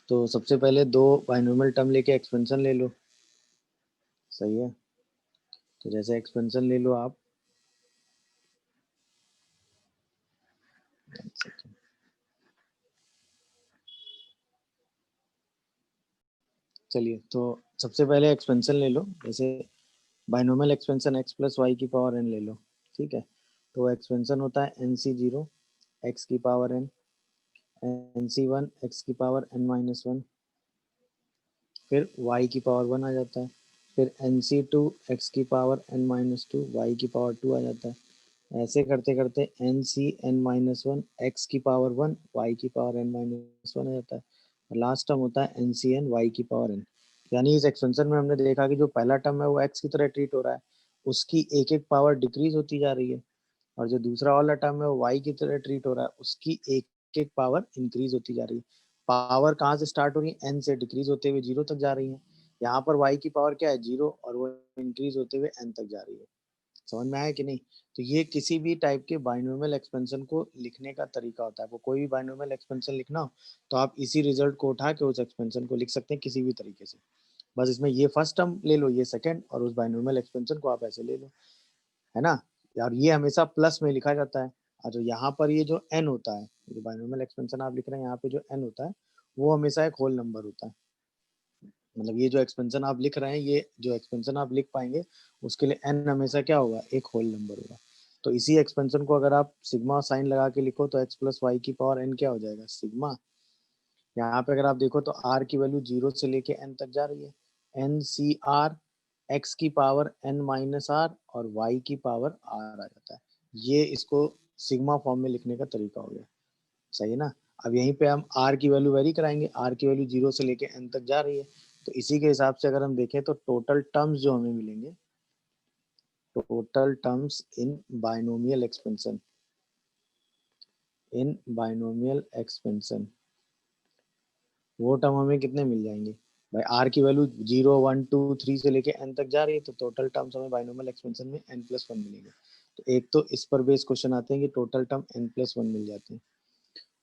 तो सबसे पहले दो बाइनोमियल टर्म लेके एक्सपेंशन ले लो, सही है। तो जैसे एक्सपेंशन ले लो आप, चलिए तो सबसे पहले एक्सपेंशन ले लो, जैसे binomial expansion x plus y की पावर एन ले लो, ठीक है। तो एक्सपेंशन होता है एन सी जीरो एक्स की power n, n c one x की पावर एन माइनस वन, फिर y की पावर वन आ जाता है, फिर एन सी टू एक्स की power n minus two y की पावर टू आ जाता है। ऐसे करते करते n c n minus one x की पावर वन वाई की पावर एन माइनस वन आ जाता है, और लास्ट टर्म होता है एन सी एन वाई की पावर एन। यानी इस एक्सपेंशन में हमने देखा कि जो पहला टर्म है वो एक्स की तरह ट्रीट हो रहा है, उसकी एक एक पावर डिक्रीज होती जा रही है, और जो दूसरा वाला टर्म है वो वाई की तरह ट्रीट हो रहा है, उसकी एक एक पावर इंक्रीज होती जा रही है। पावर कहाँ से स्टार्ट हो रही है, एन से डिक्रीज होते हुए जीरो तक जा रही है। यहाँ पर वाई की पावर क्या है, जीरो, और वो इंक्रीज होते हुए एन तक जा रही है। समझ में आया कि नहीं? तो ये किसी भी टाइप के बाइनोमियल एक्सपेंशन को लिखने का तरीका होता है। आपको कोई भी बाइनोमियल एक्सपेंशन लिखना हो तो आप इसी रिजल्ट को उठा के उस एक्सपेंशन को लिख सकते हैं किसी भी तरीके से। बस इसमें ये फर्स्ट टर्म ले लो, ये सेकंड, और उस बाइनोमियल एक्सपेंशन को आप ऐसे ले लो, है ना। और ये हमेशा प्लस में लिखा जाता है। और जो यहाँ पर ये जो एन होता है, जो बाइनोमियल एक्सपेंशन आप लिख रहे हैं यहाँ पे जो एन होता है, वो हमेशा एक होल नंबर होता है। मतलब ये जो एक्सपेंशन आप लिख रहे हैं, ये जो एक्सपेंशन आप लिख पाएंगे, उसके लिए एन हमेशा क्या होगा, एक होल नंबर होगा। तो इसी एक्सपेंशन को अगर आप सिग्मा साइन लगा के लिखो तो एक्स प्लस वाई की पावर एन क्या हो जाएगा, सिग्मा। यहाँ पे अगर आप देखो तो आर की वैल्यू जीरो से लेके एन तक जा रही है, एन सी आर एक्स की पावर एन माइनस आर और वाई की पावर आर आ जाता है। ये इसको सिग्मा फॉर्म में लिखने का तरीका हो गया, सही है ना। अब यहीं पे हम आर की वैल्यू वेरी कराएंगे, आर की वैल्यू जीरो से लेके एन तक जा रही है, तो इसी के हिसाब से अगर हम देखें तो टोटल टर्म्स जो हमें मिलेंगे, total terms in binomial expansion, in binomial expansion, वो टर्म हमें कितने मिल जाएंगे भाई। आर की value zero one two three से लेके एन तक जा रही है, तो टोटल टर्म्स हमें बाइनोमियल एक्सपेंशन में एन प्लस वन मिलेंगे। तो एक तो इस पर बेस क्वेश्चन आते हैं कि total term n plus one मिल जाते हैं।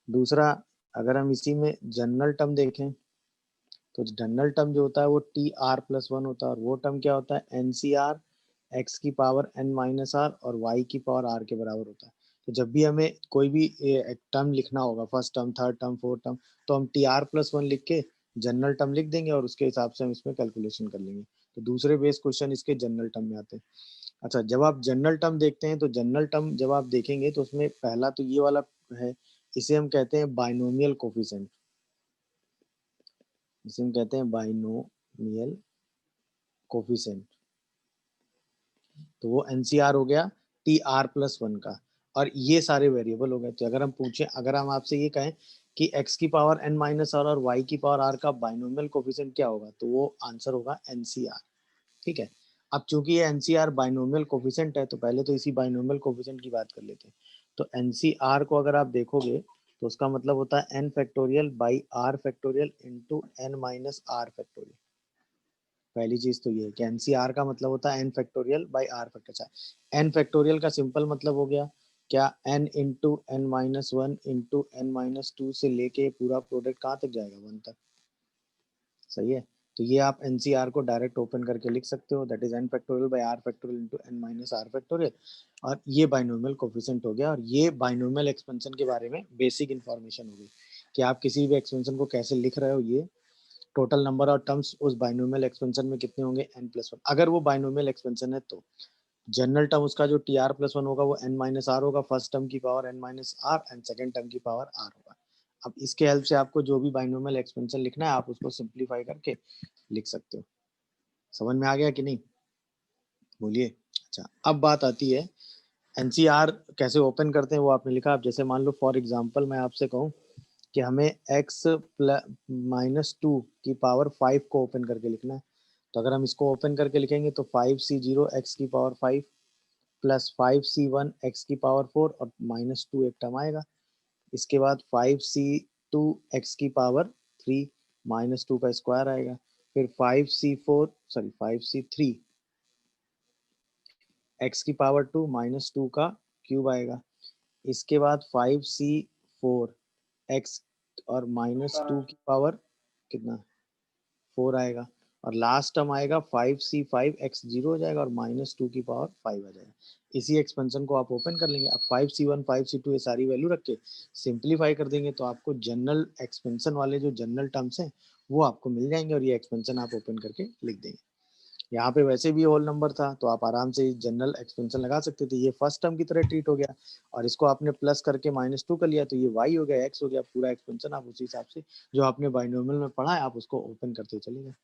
दूसरा, अगर हम इसी में जनरल टर्म देखें तो जनरल टर्म जो होता है वो टी आर प्लस वन होता है, और वो टर्म क्या होता है, एन सी आर एक्स की पावर एन माइनस आर और वाई की पावर आर के बराबर होता है। तो जब भी हमें कोई भी टर्म लिखना होगा, first term third term fourth term, तो हम टी आर प्लस वन लिख के जनरल टर्म लिख देंगे और उसके हिसाब से हम इसमें कैलकुलेशन कर लेंगे। तो दूसरे बेस क्वेश्चन इसके जनरल टर्म में आते हैं। अच्छा, जब आप जनरल टर्म देखते हैं तो जनरल टर्म जब आप देखेंगे तो उसमें पहला तो ये वाला है, इसे हम कहते हैं बाइनोमियल कोफिशिएंट, इसे हम कहते हैं बाइनोमियल कोफिशिएंट। तो वो एनसीआर हो गया टी आर प्लस वन का, और ये सारे वेरिएबल हो गए। तो अगर हम पूछें, अगर हम आपसे ये कहें कि x की पावर n माइनस आर और y की पावर r का बाइनोमियल कोफिशिएंट क्या होगा, तो वो आंसर होगा एनसीआर, ठीक है। अब चूंकि ये एनसीआर बाइनोमियल कोफिशिएंट है, तो पहले तो इसी बाइनोमियल कोफिशिएंट की बात कर लेते हैं। तो एनसीआर को अगर आप देखोगे तो उसका मतलब होता है n factorial by r factorial into n minus r factorial. पहली चीज तो ये है कि एनसीआर का मतलब होता है n factorial by r factorial. N factorial का सिंपल मतलब हो गया क्या, n into n minus one into n minus two से लेके पूरा प्रोडक्ट कहाँ तक जाएगा, वन तक, सही है। तो ये आप एनसीआर को डायरेक्ट ओपन करके लिख सकते हो, that is n factorial by r factorial into n minus r factorial. और ये बाइनोमियल कोफिशिएंट हो गया, और ये बाइनोमियल एक्सपेंशन के बारे में बेसिक इन्फॉर्मेशन हो गई कि आप किसी भी एक्सपेंशन को कैसे लिख रहे हो। ये टोटल नंबर ऑफ टर्म्स उस बाइनोमियल एक्सपेंशन में कितने होंगे, एन प्लस वन, अगर वो बाइनोमियल एक्सपेंशन है तो। जनरल टर्म उसका जो टी आर प्लस वन होगा वो एन माइनस आर होगा, फर्स्ट टर्म की power n minus r and second term की पावर आर होगा। अब इसके हेल्प से आपको जो भी बाइनोमियल एक्सपेंशन लिखना है आप उसको सिंप्लीफाई करके लिख सकते हो। समझ में आ गया कि नहीं, बोलिए। अच्छा, अब बात आती है एनसीआर कैसे ओपन करते हैं, वो आपने लिखा। अब जैसे मान लो फॉर एग्जांपल मैं आपसे कहूँ कि हमें एक्स माइनस टू की पावर फाइव को ओपन करके लिखना है, तो अगर हम इसको ओपन करके लिखेंगे तो फाइव सी जीरो एक्स की power five plus five c one x की पावर फोर और माइनस टू एक टर्म आएगा। इसके बाद फाइव सी टू एक्स की पावर थ्री माइनस टू का स्क्वायर आएगा, फिर five c four sorry five c three x की पावर टू माइनस टू का क्यूब आएगा। इसके बाद फाइव सी फोर एक्स और माइनस टू की पावर कितना 4 आएगा, और लास्ट टर्म आएगा 5c5 x 0 हो जाएगा और -2 की पावर 5 आ जाएगा। इसी एक्सपेंशन को आप ओपन कर लेंगे। अब 5c1 5c2 ये सारी वैल्यू रख के सिंप्लीफाई कर देंगे तो आपको जनरल एक्सपेंशन वाले जो जनरल टर्म्स हैं वो आपको मिल जाएंगे और ये एक्सपेंशन आप ओपन करके लिख देंगे। यहाँ पे वैसे भी होल नंबर था तो आप आराम से जनरल एक्सपेंशन लगा सकते थे। ये फर्स्ट टर्म की तरह ट्रीट हो गया और इसको आपने प्लस करके -2 कर लिया तो ये y हो गया, x हो गया। पूरा एक्सपेंशन आप उसी हिसाब से जो आपने बाइनोमियल में पढ़ा है आप उसको ओपन करते चले गए।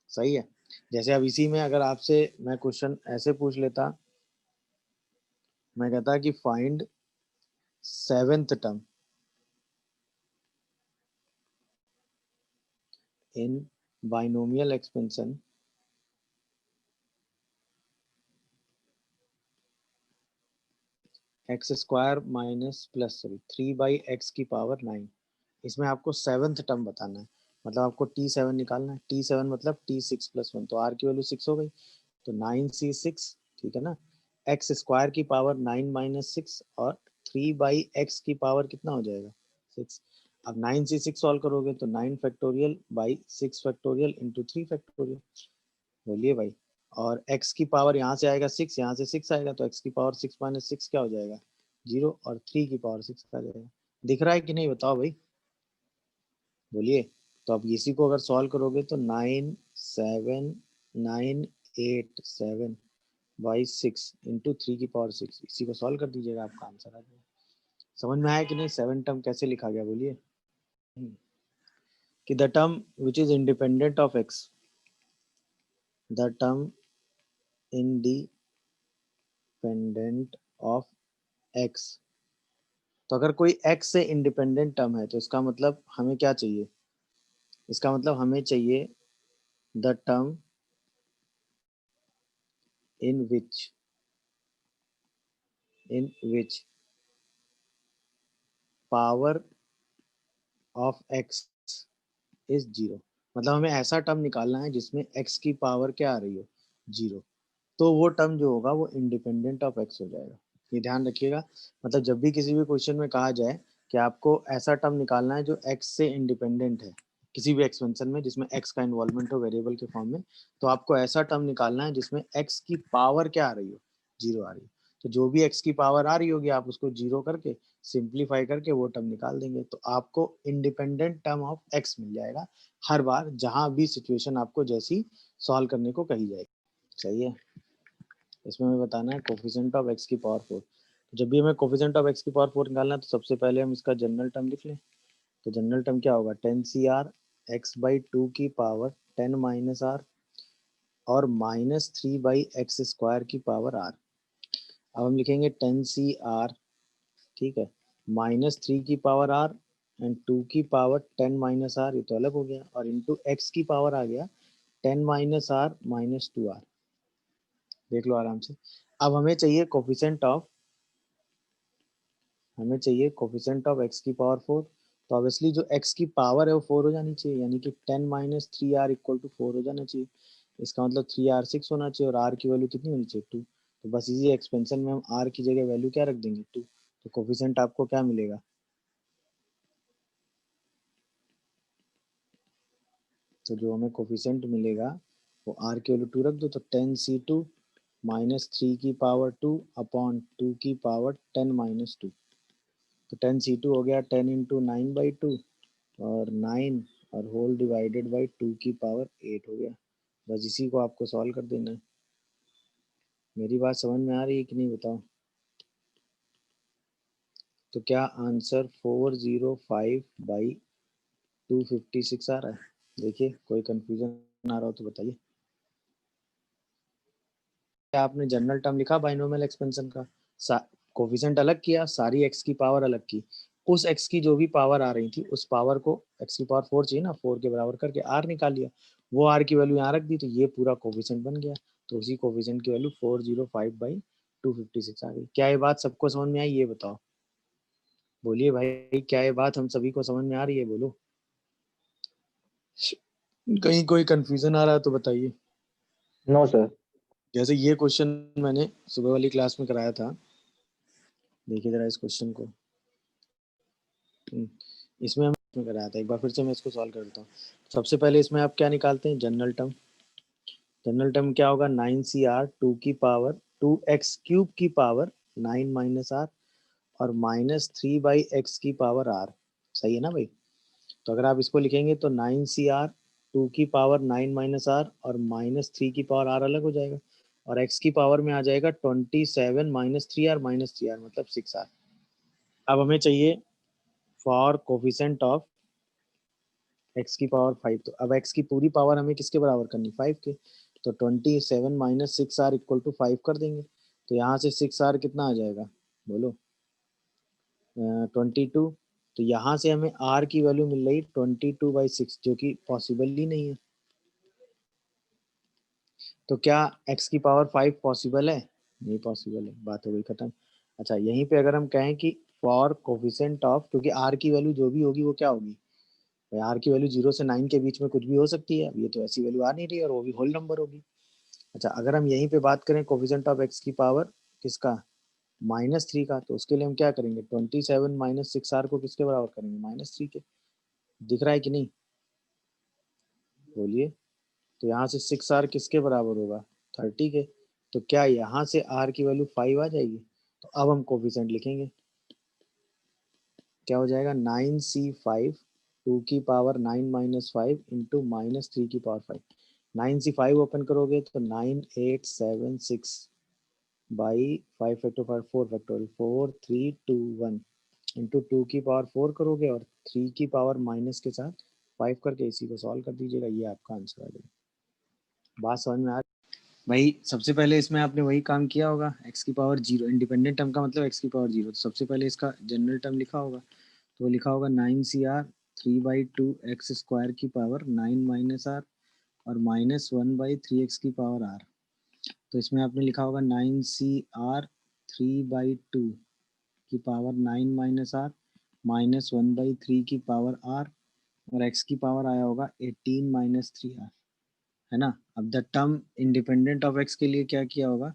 सही है। जैसे अब इसी में अगर आपसे मैं क्वेश्चन ऐसे पूछ लेता, मैं कहता कि find 7th term in binomial expansion x square minus plus 3/x की पावर 9। इसमें आपको 7th टर्म बताना है, मतलब आपको T7 निकालना है। T7 मतलब T6 + 1, तो R की वैल्यू 6 हो गई, तो 9c6, ठीक है ना। एक्स स्क्वायर की पावर 9 - 6 और 3/x की पावर कितना हो जाएगा 6। अब 9c6 सॉल्व करोगे तो 9 factorial by 6 factorial into 3 factorial, बोलिए भाई। और x की पावर यहाँ से आएगा 6, यहाँ से 6 आएगा तो x की पावर 6 - 6 क्या हो जाएगा 0, और 3 की पावर 6 आ जाएगा। दिख रहा है कि नहीं बताओ भाई, बोलिए। तो अब इसी को अगर सॉल्व करोगे तो 97987 बाई 6 इंटू 3 की पावर 6, इसी को सॉल्व कर दीजिएगा, आपका आंसर आ जाएगा। समझ में आया कि नहीं 7 टर्म कैसे लिखा गया, बोलिए। कि the term which is independent of x, the term independent of x। तो अगर कोई x से इंडिपेंडेंट टर्म है तो इसका मतलब हमें क्या चाहिए, इसका मतलब हमें चाहिए the term in which power of x is 0। मतलब हमें ऐसा टर्म निकालना है जिसमें x की पावर क्या आ रही हो 0, तो वो टर्म जो होगा वो इंडिपेंडेंट ऑफ x हो जाएगा। ये ध्यान रखिएगा। मतलब जब भी किसी भी क्वेश्चन में कहा जाए कि आपको ऐसा टर्म निकालना है जो x से इंडिपेंडेंट है किसी भी एक्सपेंशन में जिसमें x का इन्वॉल्वमेंट हो वेरिएबल के फॉर्म में, तो आपको ऐसा टर्म निकालना है जिसमें x की पावर क्या आ रही हो 0 आ रही हो। तो जो भी x की पावर आ रही होगी आप उसको 0 करके सिंप्लीफाई करके वो टर्म निकाल देंगे, तो आपको इंडिपेंडेंट टर्म ऑफ x मिल जाएगा हर बार जहां भी सिचुएशन आपको जैसी सॉल्व करने को कही जाएगी। सही है। इसमें हमें बताना है कोफिशिएंट ऑफ x की पावर 4। जब भी हमें कोफिशिएंट ऑफ x की पावर 4 निकालना है तो सबसे पहले हम इसका जनरल टर्म लिख लें। तो जनरल टर्म क्या होगा 10CR x/2 की पावर 10 - r और -3/x² की पावर r। अब हम लिखेंगे 10CR, ठीक है, -3 की पावर r एंड 2 की पावर 10 - r, ये तो अलग हो गया, और इंटू x की पावर आ गया 10 - r -2r। देख लो आराम से। अब हमें चाहिए कोफिशिएंट ऑफ x की पावर 4। तो ऑब्वियसली जो x की पावर है वो 4 हो जानी चाहिए, यानी कि 10 - 3r = 4 हो जाना चाहिए। इसका मतलब 3r 6 होना चाहिए और r की वैल्यू कितनी होनी चाहिए 2। तो बस इसी एक्सपेंशन में हम r की जगह वैल्यू क्या रख देंगे 2। तो कोफिशिएंट आपको क्या मिलेगा, तो जो हमें कोफिशिएंट मिलेगा वो r की वैल्यू 2 रख दो, तो 10c2 -3 की पावर 2 अपॉन 2 की पावर 10 - 2। तो 10c2 हो गया 10 × 9/2 और 9 और होल डिवाइडेड बाई 2 की पावर 8 हो गया। बस इसी को आपको सॉल्व कर देना है। मेरी बात समझ में आ रही है कि नहीं बताओ। तो क्या आंसर 405/256 आ रहा है? देखिए कोई कंफ्यूजन आ रहा हो तो बताइए। क्या आपने जनरल टर्म लिखा बाइनोमियल एक्सपेंशन का, कोफिशिएंट अलग किया, सारी x की पावर अलग की, उस x की जो भी पावर आ रही थी उस पावर को x की पावर 4 चाहिए ना, 4 के बराबर करके r निकाल लिया, वो r की वैल्यू यहाँ रख दी, तो ये पूरा कोफिशिएंट बन गया। तो उसी कोफिशिएंट की वैल्यू 405/256 आ गई। क्या ये बात सबको समझ में आई, ये बताओ, बोलिए भाई। क्या ये बात हम सभी को समझ में आ रही है, बोलो। कहीं कोई कंफ्यूजन आ रहा है तो बताइए। No sir. जैसे ये क्वेश्चन मैंने सुबह वाली क्लास में कराया था, देखिए जरा इस क्वेश्चन को। इसमें हम में कराया था, एक बार फिर से मैं इसको सॉल्व करता हूँ। सबसे पहले इसमें आप क्या निकालते हैं, जनरल टर्म। जनरल टर्म क्या होगा, 9CR 2 की पावर 2x³ की पावर 9 माइनस आर और -3/x की पावर r। सही है ना भाई। तो अगर आप इसको लिखेंगे तो 9CR 2 की पावर 9 माइनस आर और -3 की पावर r अलग हो जाएगा और x की पावर में आ जाएगा 27 -3r मतलब 6r। अब हमें चाहिए फॉर कोफिशिएंट ऑफ x की पावर 5। तो अब x की पूरी पावर हमें किसके बराबर करनी, 5 के। तो 27 -6r इक्वल टू 5 कर देंगे। तो यहाँ से 6r कितना आ जाएगा, बोलो, 22। तो यहाँ से हमें r की वैल्यू मिल रही 22/6, जो कि पॉसिबल ही नहीं है। तो क्या x की पावर 5 पॉसिबल है, नहीं पॉसिबल है, बात हो गई खत्म। अच्छा, यहीं पे अगर हम कहें कि फॉर कोफिशिएंट ऑफ, क्योंकि r की वैल्यू जो भी होगी वो क्या होगी भाई, r की वैल्यू 0 से 9 के बीच में कुछ भी हो सकती है। अब ये तो ऐसी वैल्यू आ नहीं रही और वो भी होल नंबर होगी। अच्छा, अगर हम यहीं पे बात करें कोफिशिएंट ऑफ x की पावर किसका, -3 का, तो उसके लिए हम क्या करेंगे, 27 -6r को किसके बराबर करेंगे, -3 के। दिख रहा है कि नहीं, बोलिए। तो यहाँ से 6r किसके बराबर होगा, 30 के। तो क्या यहाँ से r की वैल्यू 5 आ जाएगी। तो अब हम कोफिशिएंट लिखेंगे, क्या हो जाएगा, 9c5 2 की पावर 9 माइनस 5 इंटू -3 की पावर 5। 9c5 ओपन करोगे तो 9876 बाई 5 फैक्टोरियल 4 फैक्टोरियल 4 3 2 1 इंटू 2 की पावर 4 करोगे और 3 की पावर माइनस के साथ 5 करके इसी को सॉल्व कर दीजिएगा, ये आपका आंसर आ जाएगा। बात समझ में आ भाई। सबसे पहले इसमें आपने वही काम किया होगा, x की पावर 0, इंडिपेंडेंट टर्म का मतलब x की पावर 0। तो सबसे पहले इसका जनरल टर्म लिखा होगा, तो लिखा होगा 9CR 3/2 एक्स स्क्वायर की पावर 9 माइनस आर और -1/3x की पावर r। तो इसमें आपने लिखा होगा 9CR 3/2 की पावर 9 माइनस आर -1/3 की पावर r और x की पावर आया होगा 18 -3r, है ना। अब the term independent of x के लिए क्या किया होगा,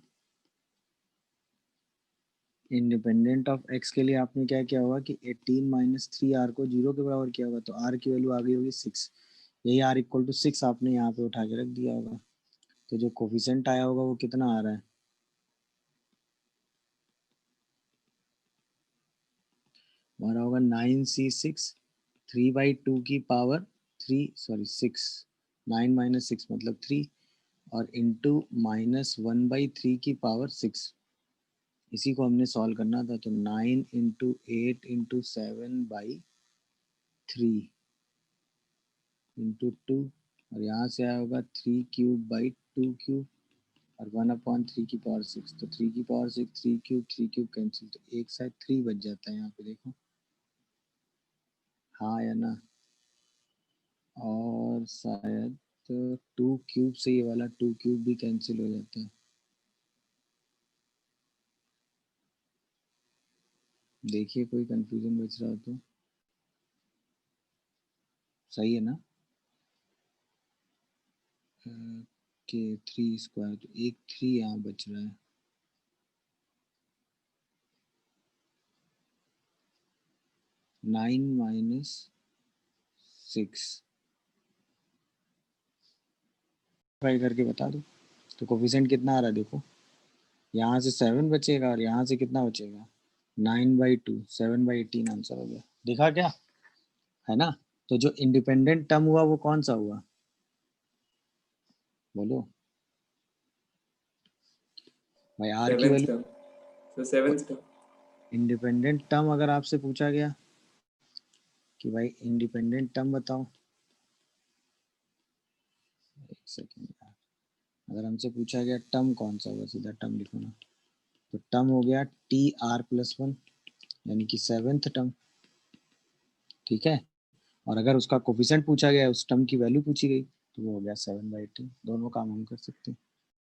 इंडिपेंडेंट ऑफ x के लिए आपने क्या किया होगा कि 18 -3r को 0 के बराबर किया होगा। तो r की वैल्यू आ गई होगी 6। यही r इक्वल टू 6 आपने यहाँ पे उठा के रख दिया होगा। तो जो कोफिशिएंट आया होगा वो कितना आ रहा है, हमारा होगा 9c6 3/2 की पावर 6, 9 माइनस 6 मतलब 3 और इंटू -1/3 की पावर 6। इसी को हमने सॉल्व करना था। तो 9 इंटू 8 इंटू 7/3 इंटू 2 और यहाँ से आया होगा 3³/2³ और 1/3 की पावर 6। तो 3 की पावर 6, 3³ कैंसिल, तो एक साइड 3 बच जाता है यहाँ पे, देखो हाँ या ना। और शायद 2³ से ये वाला 2³ भी कैंसिल हो जाता है। देखिए कोई कंफ्यूजन बच रहा हो तो। सही है ना, के 3 स्क्वायर, तो एक 3 यहाँ बच रहा है। 9 माइनस 6 ट्राई करके बता दो। तो कोफिशिएंट कितना आ रहा है, देखो यहाँ से 7 बचेगा और यहाँ से कितना बचेगा, 9/2, 7/18 आंसर हो गया। देखा क्या, है ना। तो जो इंडिपेंडेंट टर्म हुआ वो कौन सा हुआ, बोलो भाई, आर की सेवेंथ वैल्यू। टर्म। तो सेवेंथ टर्म। इंडिपेंडेंट टर्म अगर आपसे पूछा गया कि भाई इंडिपेंडेंट टर्म बताओ, एक सेकेंड यार, अगर हमसे पूछा गया टर्म कौन सा होगा, सीधा टर्म लिखो ना। तो टर्म हो गया TR+1 यानी कि सेवेंथ टर्म, ठीक है। और अगर उसका कोफिशिएंट पूछा गया, उस टर्म की वैल्यू पूछी गई, तो वो हो गया 7/18। दोनों काम हम कर सकते हैं।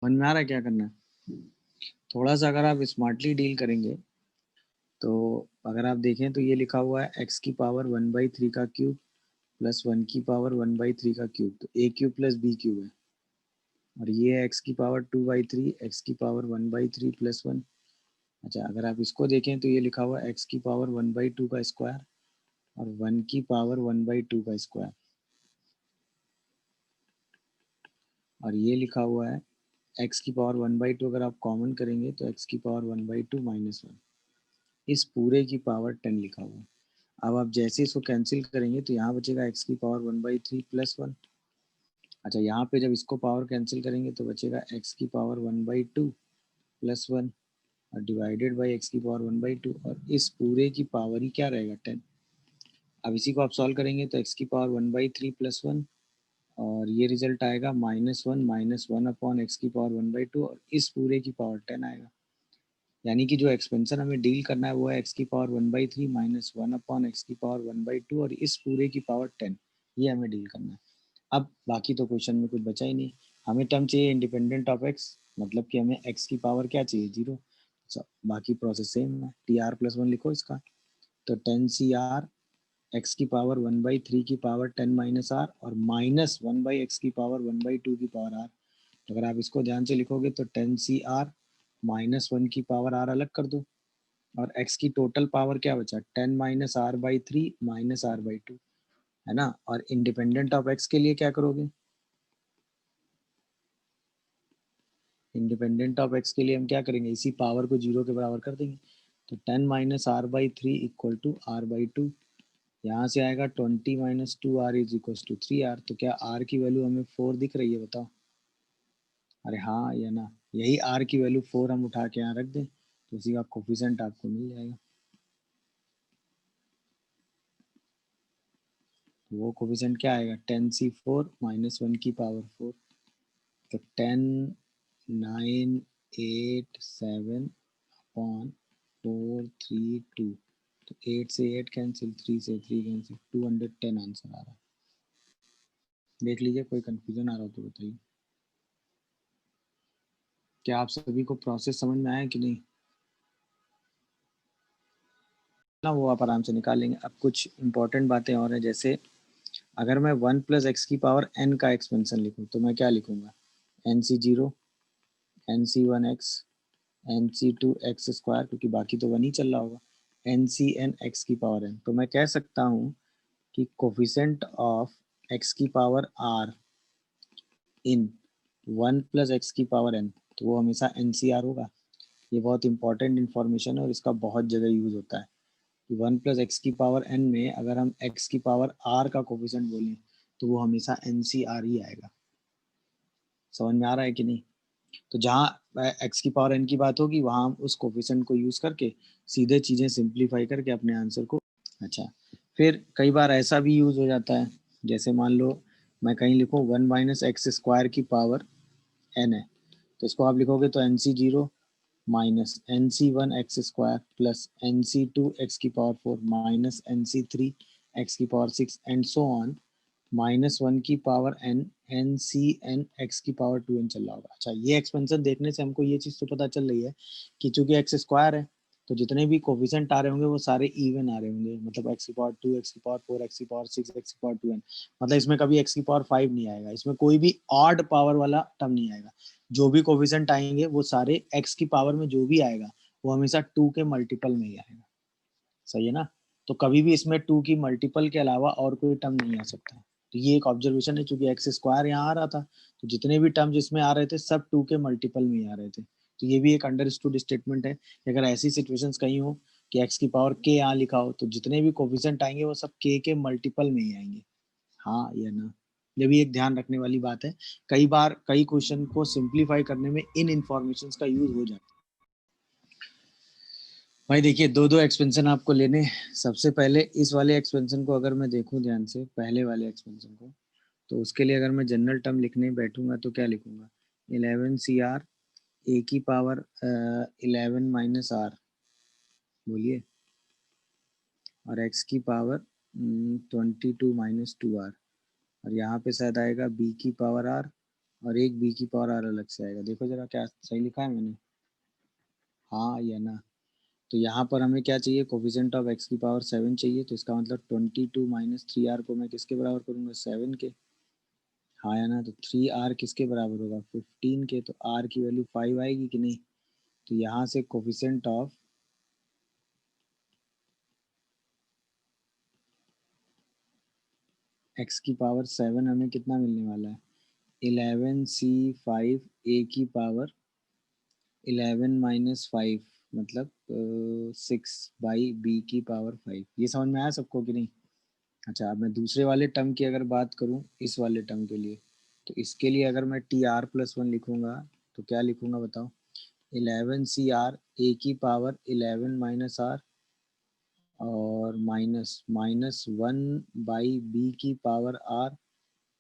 समझ में आ रहा है क्या करना है। थोड़ा सा अगर आप स्मार्टली डील करेंगे तो अगर आप देखें तो ये लिखा हुआ है x की पावर 1/3 का क्यूब प्लस 1 की पावर 1/3 का क्यूब, तो a³ प्लस b³ है। और ये है x की पावर 2/3, x की पावर 1/3 प्लस 1। अच्छा, अगर आप इसको देखें तो ये लिखा हुआ है x की पावर 1/2 का स्क्वायर और 1 की पावर 1/2 का स्क्वायर, और ये लिखा हुआ है x की पावर 1/2, अगर आप कॉमन करेंगे तो x की पावर 1/2 -1, इस पूरे की पावर 10 लिखा हुआ है। अब आप जैसे इसको कैंसिल करेंगे तो यहाँ बचेगा x की पावर 1/3 + 1। अच्छा, यहाँ पे जब इसको पावर कैंसिल करेंगे तो बचेगा x की पावर 1/2 + 1 और डिवाइडेड बाई x की पावर 1/2, और इस पूरे की पावर ही क्या रहेगा, 10। अब इसी को आप सॉल्व करेंगे तो x की पावर 1/3 + 1, और ये रिजल्ट आएगा -1 अपॉन x की पावर 1/2, और इस पूरे की पावर 10 आएगा। यानी कि जो एक्सपेंशन हमें डील करना है वो है x की पावर 1/3 -1 अपॉन x की पावर 1/2 और इस पूरे की पावर 10, ये हमें डील करना है। अब बाकी तो क्वेश्चन में कुछ बचा ही नहीं, हमें टर्म चाहिए इंडिपेंडेंट ऑफ x, मतलब कि हमें x की पावर क्या चाहिए, 0। बाकी प्रोसेस सेम है, tr+1 लिखो इसका, तो 10 CR x की पावर 1/3 की पावर 10 -r और -1/x की पावर 1/2 की पावर r। अगर आप इसको ध्यान से लिखोगे तो 10 CR -1 की पावर r अलग कर दो, और x की टोटल पावर क्या बचा, 10 -r/3 -r/2, है ना। और इंडिपेंडेंट ऑफ x के लिए क्या करोगे, इंडिपेंडेंट ऑफ x के लिए हम क्या करेंगे, इसी पावर को 0 के बराबर कर देंगे, तो 10 -r/3 = r/2। यहाँ से आएगा 20 - 2r = 3r। तो क्या r की वैल्यू हमें 4 दिख रही है, बताओ। अरे हाँ या ना, यही r की वैल्यू 4 हम उठा के यहाँ रख दें तो उसी का कोफिशिएंट आपको मिल जाएगा। तो वो कोफिशिएंट क्या आएगा, 10c4 -1 की पावर 4, तो 10 9 8 7 अपॉन 4 3 2, तो 8 से 8 कैंसिल, 3 से 3 कैंसिल, 210 आंसर आ रहा है। देख लीजिए, कोई कंफ्यूजन आ रहा हो तो बताइए। क्या आप सभी को प्रोसेस समझ में आया कि नहीं ना, वो आप आराम से निकाल लेंगे। अब कुछ इंपॉर्टेंट बातें और हैं, जैसे अगर मैं 1 + x की पावर n का एक्सपेंशन लिखूं तो मैं क्या लिखूंगा, nc0 nc1x nc2x², क्योंकि बाकी तो 1 ही चल रहा होगा, ncn x की पावर n। तो मैं कह सकता हूँ कि कोफिशिएंट ऑफ x की पावर r इन 1 + x की पावर n, तो वो हमेशा NCR होगा। ये बहुत इंपॉर्टेंट इन्फॉर्मेशन है और इसका बहुत जगह यूज होता है कि 1 + x की पावर n में अगर हम x की पावर r का कोफिशिएंट बोलें तो वो हमेशा NCR ही आएगा। समझ में आ रहा है कि नहीं। तो जहाँ x की पावर n की बात होगी वहाँ हम उस कोफिशिएंट को यूज करके सीधे चीजें सिंप्लीफाई करके अपने आंसर को। अच्छा, फिर कई बार ऐसा भी यूज हो जाता है, जैसे मान लो मैं कहीं लिखूँ 1 - x² की पावर n है, तो इसको आप लिखोगे तो NC0 -NC1x² प्लस NC2x की पावर 4 माइनस NC3x की पावर 6 एंड सो ऑन, -1 की पावर n NCn x की पावर 2n चल रहा होगा। अच्छा, ये एक्सपेंशन देखने से हमको ये चीज़ तो पता चल रही है कि चूंकि x² है तो जितने भी कोफिशिएंट आ रहे होंगे वो सारे इवन आ रहे होंगे, मतलब x की पावर 2 x की पावर 4 x की पावर 6 x की पावर 2n, मतलब इसमें कभी x की पावर 5 नहीं आएगा, इसमें कोई भी ऑड पावर वाला टर्म नहीं आएगा। जो भी कोफिशिएंट आएंगे वो सारे x की पावर में जो भी आएगा वो हमेशा 2 के मल्टीपल में ही आएगा। सही है ना। तो कभी भी इसमें 2 की मल्टीपल के अलावा और कोई टर्म नहीं आ सकता। तो ये एक ऑब्जर्वेशन है, चूंकि x² यहाँ आ रहा था तो जितने भी टर्म जिसमें आ रहे थे सब 2 के मल्टीपल में ही आ रहे थे। तो ये भी एक अंडरस्टूड स्टेटमेंट है कि अगर ऐसी सिचुएशंस कहीं हो कि x की पावर k यहाँ लिखा हो तो जितने भी कोफिशिएंट आएंगे वो सब k के मल्टीपल में ही आएंगे। हाँ या ना, ये भी एक ध्यान रखने वाली बात है। कई बार कई क्वेश्चन को सिंप्लीफाई करने में इन इंफॉर्मेशन का यूज हो जाता है। भाई देखिए, दो दो एक्सपेंशन आपको लेने। सबसे पहले इस वाले एक्सपेंशन को अगर मैं देखूं ध्यान से, पहले वाले एक्सपेंशन को, तो उसके लिए अगर मैं जनरल टर्म लिखने बैठूंगा तो क्या लिखूंगा, 11 CR a की पावर 11 -r, बोलिए, और x की पावर 22 -2r, और यहाँ पे शायद आएगा b की पावर r, और एक b की पावर r अलग से आएगा। देखो जरा क्या सही लिखा है मैंने, हाँ या ना। तो यहाँ पर हमें क्या चाहिए, कोफिशिएंट ऑफ x की पावर 7 चाहिए, तो इसका मतलब 22 -3r को मैं किसके बराबर करूँगा, 7 के। हाँ या ना, तो 3r किसके बराबर होगा, 15 के। तो r की वैल्यू 5 आएगी कि नहीं। तो यहाँ से कोफिशिएंट ऑफ x की पावर 7 हमें कितना मिलने वाला है 11c5 a की पावर 11 माइनस 5 मतलब 6 बाई b की पावर 5। ये समझ में आया सबको कि नहीं? अच्छा, अब मैं दूसरे वाले टर्म की अगर बात करूं इस वाले टर्म के लिए, तो इसके लिए अगर मैं TR+1 लिखूंगा तो क्या लिखूंगा बताओ 11CR a की पावर 11 माइनस आर और -1/b की पावर r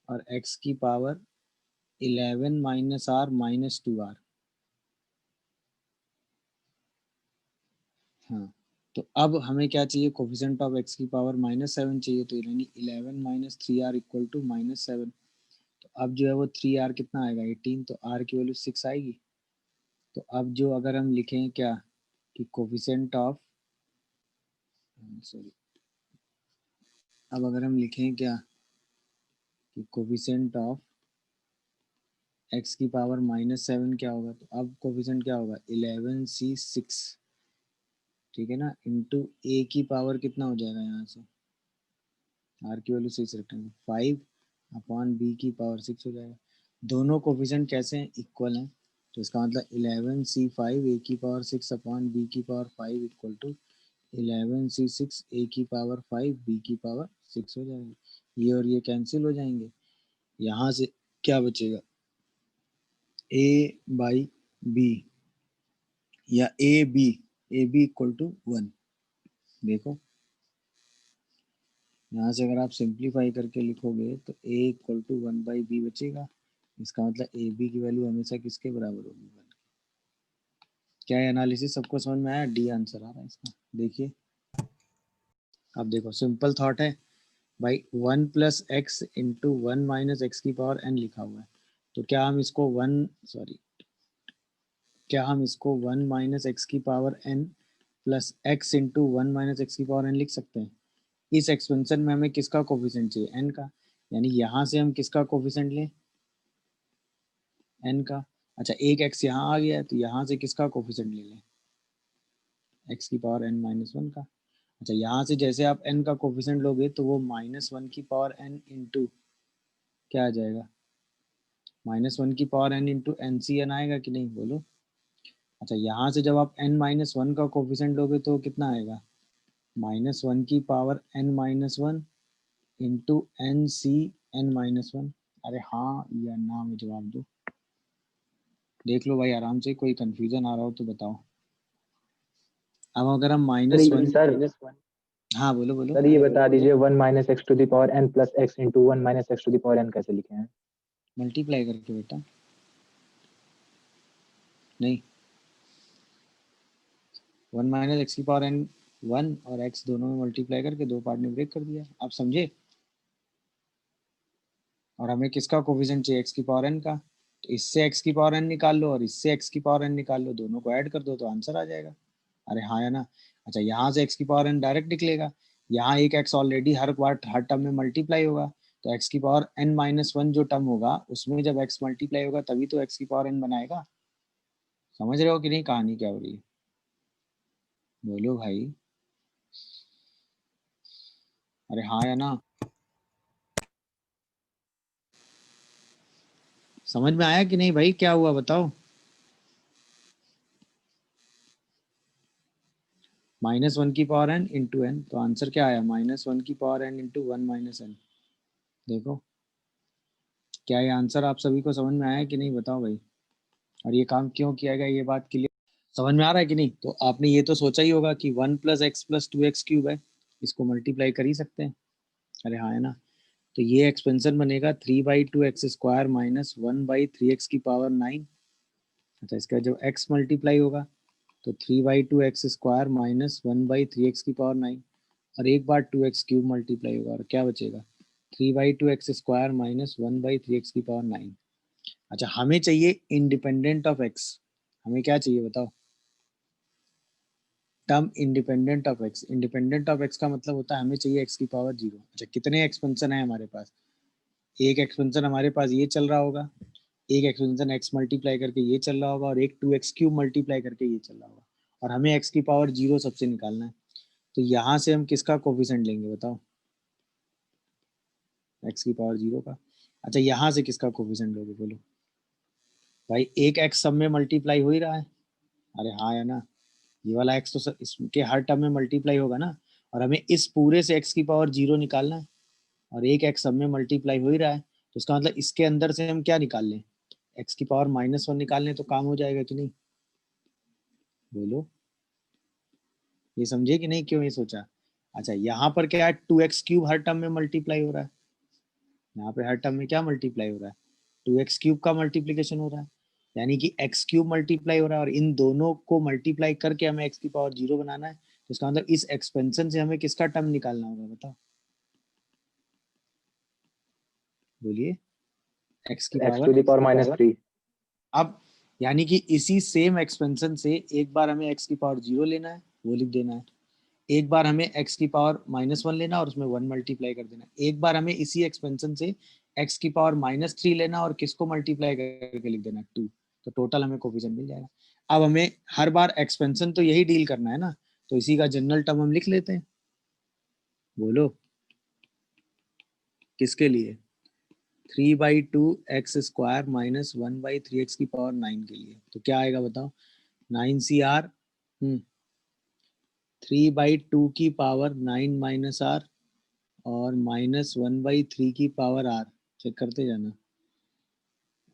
और x की power 11 minus r minus 2r। हाँ, तो अब हमें क्या चाहिए कोफिशिएंट ऑफ x की पावर -7 चाहिए, तो यानी 11 माइनस 3r इक्वल टू -7। तो अब जो है वो 3r कितना आएगा 18, तो r की वैल्यू 6 आएगी। तो अब जो अगर हम लिखें क्या कि कोफिशिएंट ऑफ सॉरी अब अगर हम लिखें क्या कि कोफिशिएंट ऑफ x की पावर -7 क्या होगा, तो अब कोफिशिएंट क्या होगा 11c6, ठीक है ना, इंटू a की पावर कितना हो जाएगा यहाँ से r की वैल्यू 6 रखेंगे 5/b की पावर 6 हो जाएगा। दोनों कोफिशिएंट कैसे हैं इक्वल हैं, तो इसका मतलब 11c5 a की पावर 6/b की power 5 equal to 11c6 a की पावर 5 b की पावर 6 हो जाएगा। ये और ये कैंसिल हो जाएंगे, यहाँ से क्या बचेगा a बाई b या ए बी इक्वल टू 1। देखो यहाँ से अगर आप सिंप्लीफाई करके लिखोगे तो a इक्वल टू 1/b बचेगा। इसका मतलब ए बी की वैल्यू हमेशा किसके बराबर होगी 1। क्या है एनालिसिस सबको समझ में आया? डी आंसर आ रहा है इसका। देखिए अब देखो सिंपल थॉट है भाई 1 plus x into 1 minus x की पावर n लिखा हुआ है, तो क्या हम इसको 1 माइनस एक्स की power n plus x into 1 minus x की पावर n लिख सकते हैं? इस एक्सपेंशन में हमें किसका कोफिशिएंट चाहिए n का, यानी यहाँ से हम किसका कोफिशिएंट लें n का। अच्छा एक x यहाँ आ गया है तो यहाँ से किसका कोफिशिएंट ले लें x की पावर n माइनस 1 का। अच्छा यहाँ से जैसे आप n का कोफिशिएंट लोगे तो वो -1 की पावर n इंटू क्या आ जाएगा -1 की पावर n इंटू NCN आएगा कि नहीं बोलो। अच्छा यहाँ से जब आप n-1 का कोफिशिएंट लोगे तो कितना आएगा -1 की पावर n-1 इंटू NCN-1। अरे हाँ या ना में जवाब दो, देख लो भाई आराम से, कोई कंफ्यूजन आ रहा हो तो बताओ। अब अगर हम -1 सर हाँ बोलो बोलो सर ये बता दीजिए 1 minus x to the power n plus x into 1 minus x to the power n कैसे लिखे हैं? मल्टीप्लाई करके बेटा, नहीं 1 माइनस एक्स की पावर n 1 और x दोनों में मल्टीप्लाई करके दो पार्ट में ब्रेक कर दिया, आप समझे। और हमें किसका कोफिशिएंट चाहिए x की पावर n का, तो इससे x की पावर n निकाल लो और इससे x की पावर n निकाल लो, दोनों को ऐड कर दो तो आंसर आ जाएगा। अरे हाँ या ना। अच्छा यहाँ से x की पावर n डायरेक्ट निकलेगा, यहाँ एक x ऑलरेडी हर टर्म में मल्टीप्लाई होगा, तो x की पावर n-1 जो टर्म होगा उसमें जब x मल्टीप्लाई होगा तभी तो x की पावर n बनाएगा। समझ रहे हो कि नहीं कहानी क्या हो रही है, बोलो भाई। अरे हाँ या ना, समझ में आया कि नहीं भाई, क्या हुआ बताओ। -1 की पावर n इंटू एन, तो आंसर क्या आया -1 की power n into 1 minus n. देखो क्या ये आंसर आप सभी को समझ में आया कि नहीं बताओ भाई, और ये काम क्यों किया गया ये बात क्लियर समझ में आ रहा है कि नहीं। तो आपने ये तो सोचा ही होगा कि 1 plus x plus 2x cube है, इसको मल्टीप्लाई कर ही सकते हैं। अरे हाँ है ना, तो ये एक्सपेंशन बनेगा 3/2x² माइनस 1/3x की पावर 9। अच्छा इसका जब x मल्टीप्लाई होगा तो 3/2x² माइनस 1/3x की पावर 9, और एक बार 2x क्यूब मल्टीप्लाई होगा और क्या बचेगा 3/2x² माइनस 1/3x की पावर 9। अच्छा हमें चाहिए इंडिपेंडेंट ऑफ x, हमें क्या चाहिए बताओ term independent of x। Independent of x का मतलब होता है हमें चाहिए x की पावर 0। अच्छा कितने एक्सपेंशन है हमारे पास, एक एक्सपेंशन हमारे पास ये चल रहा होगा, एक एक्सपेंशन x मल्टीप्लाई करके ये चल रहा होगा और एक 2x क्यूब मल्टीप्लाई करके ये चल रहा होगा, और हमें x की पावर 0 सबसे निकालना है। तो यहाँ से हम किसका कोफिशिएंट लेंगे बताओ, x की पावर 0 का। अच्छा यहाँ से किसका कोफिशिएंट लोगे बोलो भाई, एक x सब में मल्टीप्लाई हो ही रहा है, अरे हाँ या ना, ये वाला x तो इसके हर टर्म में मल्टीप्लाई होगा ना, और हमें इस पूरे से x की पावर 0 निकालना है, और एक x सब में मल्टीप्लाई हो ही रहा है, तो इसका मतलब इसके अंदर से हम क्या निकाल लें, x की पावर -1 निकाल लें तो काम हो जाएगा कि नहीं, बोलो ये समझे कि नहीं, क्यों ये सोचा। अच्छा यहाँ पर क्या है, 2x³ हर टर्म में मल्टीप्लाई हो रहा है, यहाँ पे हर टर्म में क्या मल्टीप्लाई हो रहा है, 2x³ का मल्टीप्लीकेशन हो रहा है, यानी कि x³ मल्टीप्लाई हो रहा है, और इन दोनों को मल्टीप्लाई करके हमें x की पावर 0 बनाना है, तो इसका मतलब इस एक्सपेंशन से हमें किसका टर्म निकालना होगा बताओ, बोलिए, x की x to the power -3। अब यानी कि इसी सेम एक्सपेंशन से एक बार हमें x की पावर 0 लेना है, वो लिख देना है, एक बार हमें x की पावर -1 लेना और उसमें 1 मल्टीप्लाई कर देना, एक बार हमें इसी एक्सपेंशन से x की पावर -3 लेना और किसको मल्टीप्लाई करके लिख देना 2, तो टोटल हमें कोफिशिएंट मिल जाएगा। अब हमें हर बार एक्सपेंशन तो यही डील करना है ना, तो इसी का जनरल टर्म हम लिख लेते हैं, बोलो किसके लिए, 3/2x² - 1/3x की पावर 9 के लिए, तो क्या आएगा बताओ, 9CR 3/2 की पावर 9 - r और -1/3 की पावर r, चेक करते जाना,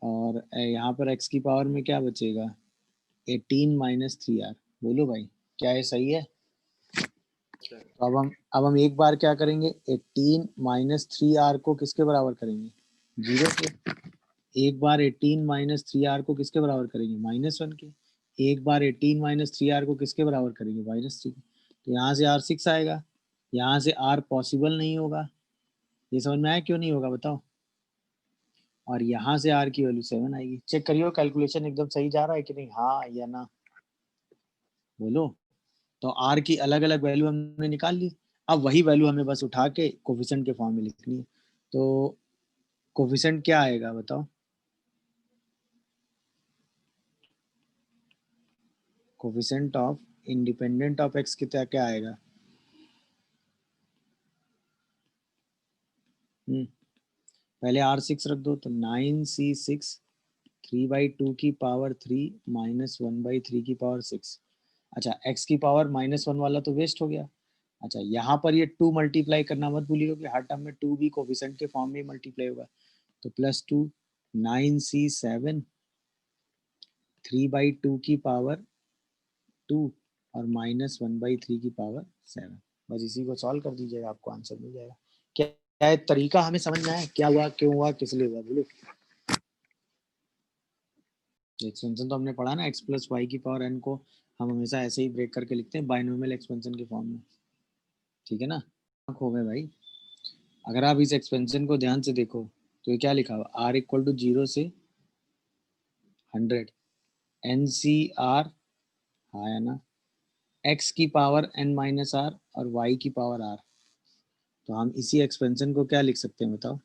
और यहाँ पर x की पावर में क्या बचेगा, 18 - 3r, बोलो भाई क्या ये सही है। तो अब हम एक बार क्या करेंगे, 18 - 3r को किसके बराबर करेंगे, 0 के, एक बार 18 - 3r को किसके बराबर करेंगे, -1 के, एक बार 18 - 3r को किसके बराबर करेंगे, -3 के, तो यहाँ से r6 आएगा, यहाँ से r पॉसिबल नहीं होगा, ये समझ में आया क्यों नहीं होगा बताओ, और यहाँ से r की वैल्यू 7 आएगी, चेक करियो कैलकुलेशन एकदम सही जा रहा है कि नहीं, हाँ या ना, बोलो। तो r की अलग अलग वैल्यू हमने निकाल ली, अब वही वैल्यू हमें बस उठा के कोफिशिएंट के फॉर्म में लिखनी है, तो कोफिशिएंट क्या आएगा बताओ, coefficient of independent of x कितना क्या आएगा, पहले r6 रख दो, तो 9c6 3/2 की पावर 3 - 1/3 की पावर 6, अच्छा x की पावर -1 वाला तो वेस्ट हो गया, अच्छा यहाँ पर ये 2 मल्टीप्लाई करना मत भूलिए कि हर टर्म में 2 भी कोफिशिएंट के फॉर्म में मल्टीप्लाई होगा, तो +2 9c7 3/2 की पावर 2 और -1/3 की पावर 7, बस इसी को सॉल्व कर दीजिएगा, आपको आंसर मिल जाएगा। क्या क्या तरीका हमें समझ में आया, क्या हुआ क्यों हुआ किस लिए हुआ, बोलो। एक्सपेंशन तो हमने पढ़ा ना, x + y की पावर n को हम हमेशा ऐसे ही ब्रेक करके लिखते हैं बाइनोमियल एक्सपेंशन के फॉर्म में, ठीक है ना, खो गए भाई। अगर आप इस एक्सपेंशन को ध्यान से देखो तो ये क्या लिखा हुआ, r = 0 से 100 NCR, हाँ है ना, x की पावर n - r और y की पावर r, तो हम इसी एक्सपेंशन को क्या लिख सकते हैं बताओ,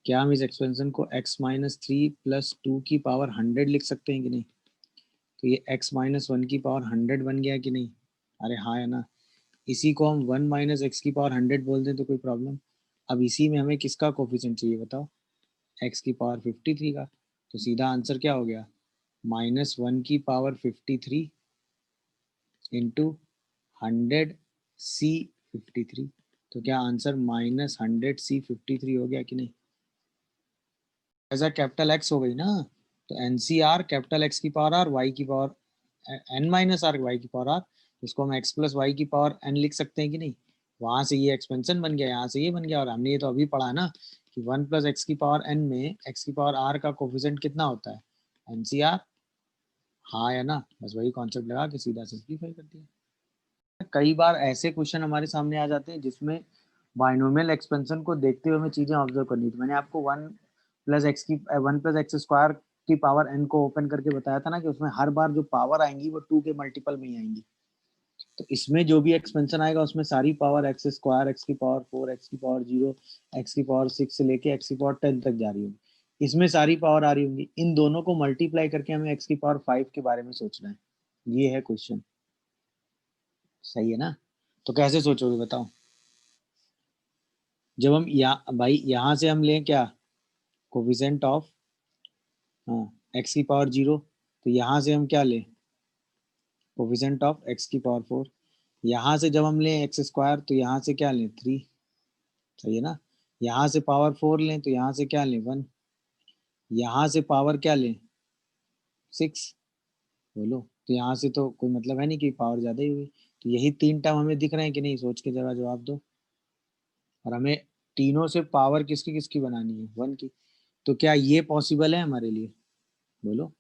क्या हम इस एक्सपेंशन को x - 3 + 2 की पावर 100 लिख सकते हैं कि नहीं, तो ये x - 1 की पावर 100 बन गया कि नहीं, अरे हाँ है ना, इसी को हम 1 - x की पावर 100 बोल दें तो कोई प्रॉब्लम, अब इसी में हमें किसका कोफिशिएंट चाहिए बताओ, x की पावर 53 का, तो सीधा आंसर क्या हो गया, -1 की पावर 53 इंटू 100c53, तो क्या आंसर -100c53 हो गया कि नहीं, ऐसा कैपिटल एक्स हो गई ना, तो NCR कैपिटल एक्स की पावर आर वाई की पावर n - r वाई की पावर आर, इसको हम x + y की पावर n लिख सकते हैं कि नहीं, वहां से ये एक्सपेंशन बन गया, यहाँ से ये बन गया, और हमने ये तो अभी पढ़ा ना कि 1 + x की पावर n में x की पावर r का कोफिशिएंट कितना होता है, NCR, हाँ या ना, बस वही कॉन्सेप्ट लगा के सीधा सिंपलीफाई कर दिया। कई बार ऐसे क्वेश्चन हमारे सामने आ जाते हैं जिसमें बाइनोमियल एक्सपेंशन को देखते हुए हमें चीजें ऑब्जर्व करनी थी, मैंने आपको 1 + x² की पावर n को ओपन करके बताया था ना कि उसमें हर बार जो पावर आएंगी वो 2 के मल्टीपल में ही आएंगी, तो इसमें जो भी एक्सपेंशन आएगा उसमें सारी पावर x², x की पावर 4, x की पावर 0, x की पावर 6 से लेके x की पावर 10 तक जा रही होगी, इसमें सारी पावर आ रही होंगी, इन दोनों को मल्टीप्लाई करके हमें x की पावर 5 के बारे में सोचना है, ये है क्वेश्चन, सही है ना, तो कैसे सोचोगे बताओ, जब हम भाई यहाँ से हम लें क्या, कोफिशिएंट ऑफ एक्स की पावर 0, तो यहाँ से हम क्या लें, कोफिशिएंट ऑफ एक्स की पावर 4। यहाँ से जब हम लें एक्स स्क्वायर, तो यहाँ से क्या लें 3, सही है ना। यहाँ से पावर 4 लें तो यहाँ से क्या लें 1, यहाँ से पावर क्या लें 6, बोलो। तो यहाँ से तो कोई मतलब है नहीं कि पावर ज्यादा ही हुई। तो यही 3 टर्म हमें दिख रहे हैं कि नहीं, सोच के जरा जवाब दो। और हमें तीनों से पावर किसकी किसकी बनानी है, 1 की। तो क्या ये पॉसिबल है हमारे लिए, बोलो,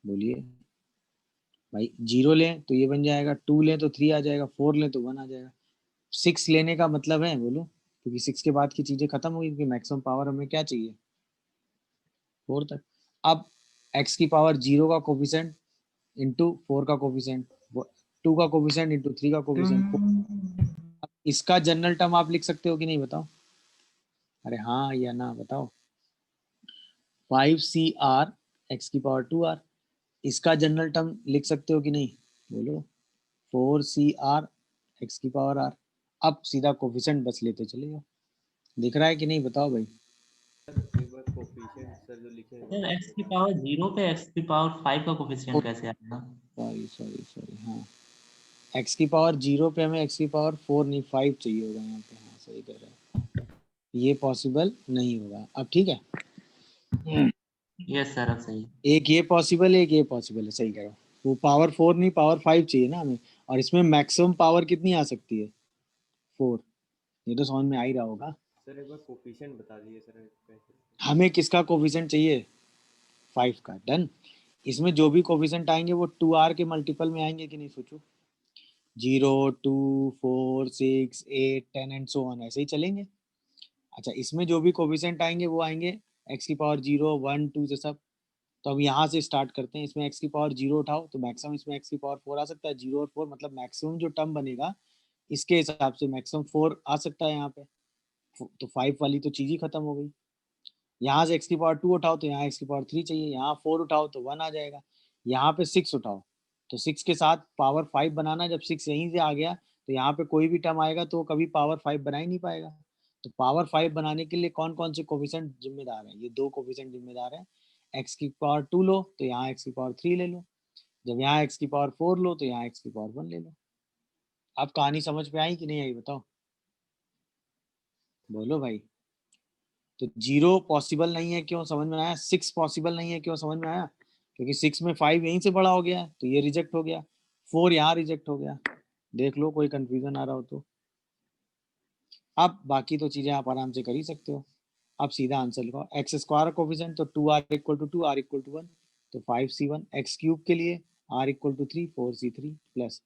बोलिए भाई। 0 लें तो ये बन जाएगा, 2 लें तो 3 आ जाएगा, 4 लें तो 1 आ जाएगा। 6 लेने का मतलब है, बोलो, क्योंकि 6 के बाद की चीजें खत्म हो गई, क्योंकि मैक्सिमम पावर हमें क्या चाहिए, 4 तक। अब x की पावर 0 का कोफिशिएंट इंटू 4 का कोफिशिएंट, 2 का कोफिशिएंट इंटू 3 का कोफिशिएंट। अब इसका जनरल टर्म आप लिख सकते हो कि नहीं, बताओ। अरे हाँ या ना बताओ। 5CR x की पावर 2R, इसका जनरल टर्म लिख सकते हो कि नहीं, बोलो। 4CR x की पावर R। अब सीधा कोफिशिएंट बस लेते चले जाओ। दिख रहा है कि नहीं, बताओ भाई। एक बार कोफिशिएंट सर जो लिखे हैं सर x की पावर 0 पे x की पावर 5 का कोफिशिएंट कैसे आएगा? सॉरी हाँ, x की पावर 0 पे हमें x की पावर 4 नहीं 5 चाहिए होगा यहाँ पे। हाँ सही कह रहे हैं, ये पॉसिबल नहीं होगा। अब ठीक है, यस सर, अब सही। एक ये पॉसिबल है, एक ये पॉसिबल है, सही कह रहा हूँ। वो पावर 4 नहीं पावर 5 चाहिए ना हमें। और इसमें मैक्सिमम पावर कितनी आ सकती है, 4। ये तो समझ में आ ही रहा होगा। सर। एक बार कोफिशिएंट बता दीजिए सर कैसे। हमें किसका कोफिशिएंट चाहिए, 5 का। डन। इसमें जो भी कोफिशिएंट आएंगे वो 2R के मल्टीपल में आएंगे कि नहीं, सोचो। 0, 2, 4, 6, 8, 10 एंड सो ऑन, ऐसे ही चलेंगे। अच्छा, इसमें जो भी कोफिशिएंट आएंगे वो आएंगे x की पावर 0, 1, 2 से सब। तो अब यहाँ से स्टार्ट करते हैं। इसमें x की पावर 0 उठाओ तो मैक्सिमम इसमें x की पावर 4 आ सकता है। 0 और 4 मतलब मैक्सिमम जो टर्म बनेगा इसके हिसाब से मैक्सिमम 4 आ सकता है यहाँ पे। तो 5 वाली तो चीज ही खत्म हो गई। यहाँ से x की पावर 2 उठाओ तो यहाँ x की पावर 3 चाहिए। यहाँ 4 उठाओ तो 1 आ जाएगा। यहाँ पे 6 उठाओ तो 6 के साथ पावर 5 बनाना। जब 6 यहीं से आ गया तो यहाँ पे कोई भी टर्म आएगा तो कभी पावर 5 बना ही नहीं पाएगा। तो पावर 5 बनाने के लिए कौन कौन से कोफिशिएंट जिम्मेदार हैं, ये 2 कोफिशिएंट जिम्मेदार हैं। x की पावर 2 लो तो यहाँ x की पावर 3 ले लो। जब यहाँ x की पावर 4 लो तो यहाँ x की पावर 1 ले लो। अब कहानी समझ में आई कि नहीं आई, बताओ, बोलो भाई। तो 0 पॉसिबल नहीं है, क्यों, समझ में आया। 6 पॉसिबल नहीं है, क्यों, समझ में आया। क्योंकि 6 में 5 यहीं से बड़ा हो गया है तो ये रिजेक्ट हो गया। 4 यहाँ रिजेक्ट हो गया। देख लो कोई कंफ्यूजन आ रहा हो तो। अब बाकी तो चीजें आप आराम से कर ही सकते हो। अब सीधा आंसर लिखो। एक्स स्क्वायर कोफिशिएंट तो 2R equal to 2, R equal to 1, तो 5C1। एक्स क्यूब के लिए R equal to 3, 4C3 plus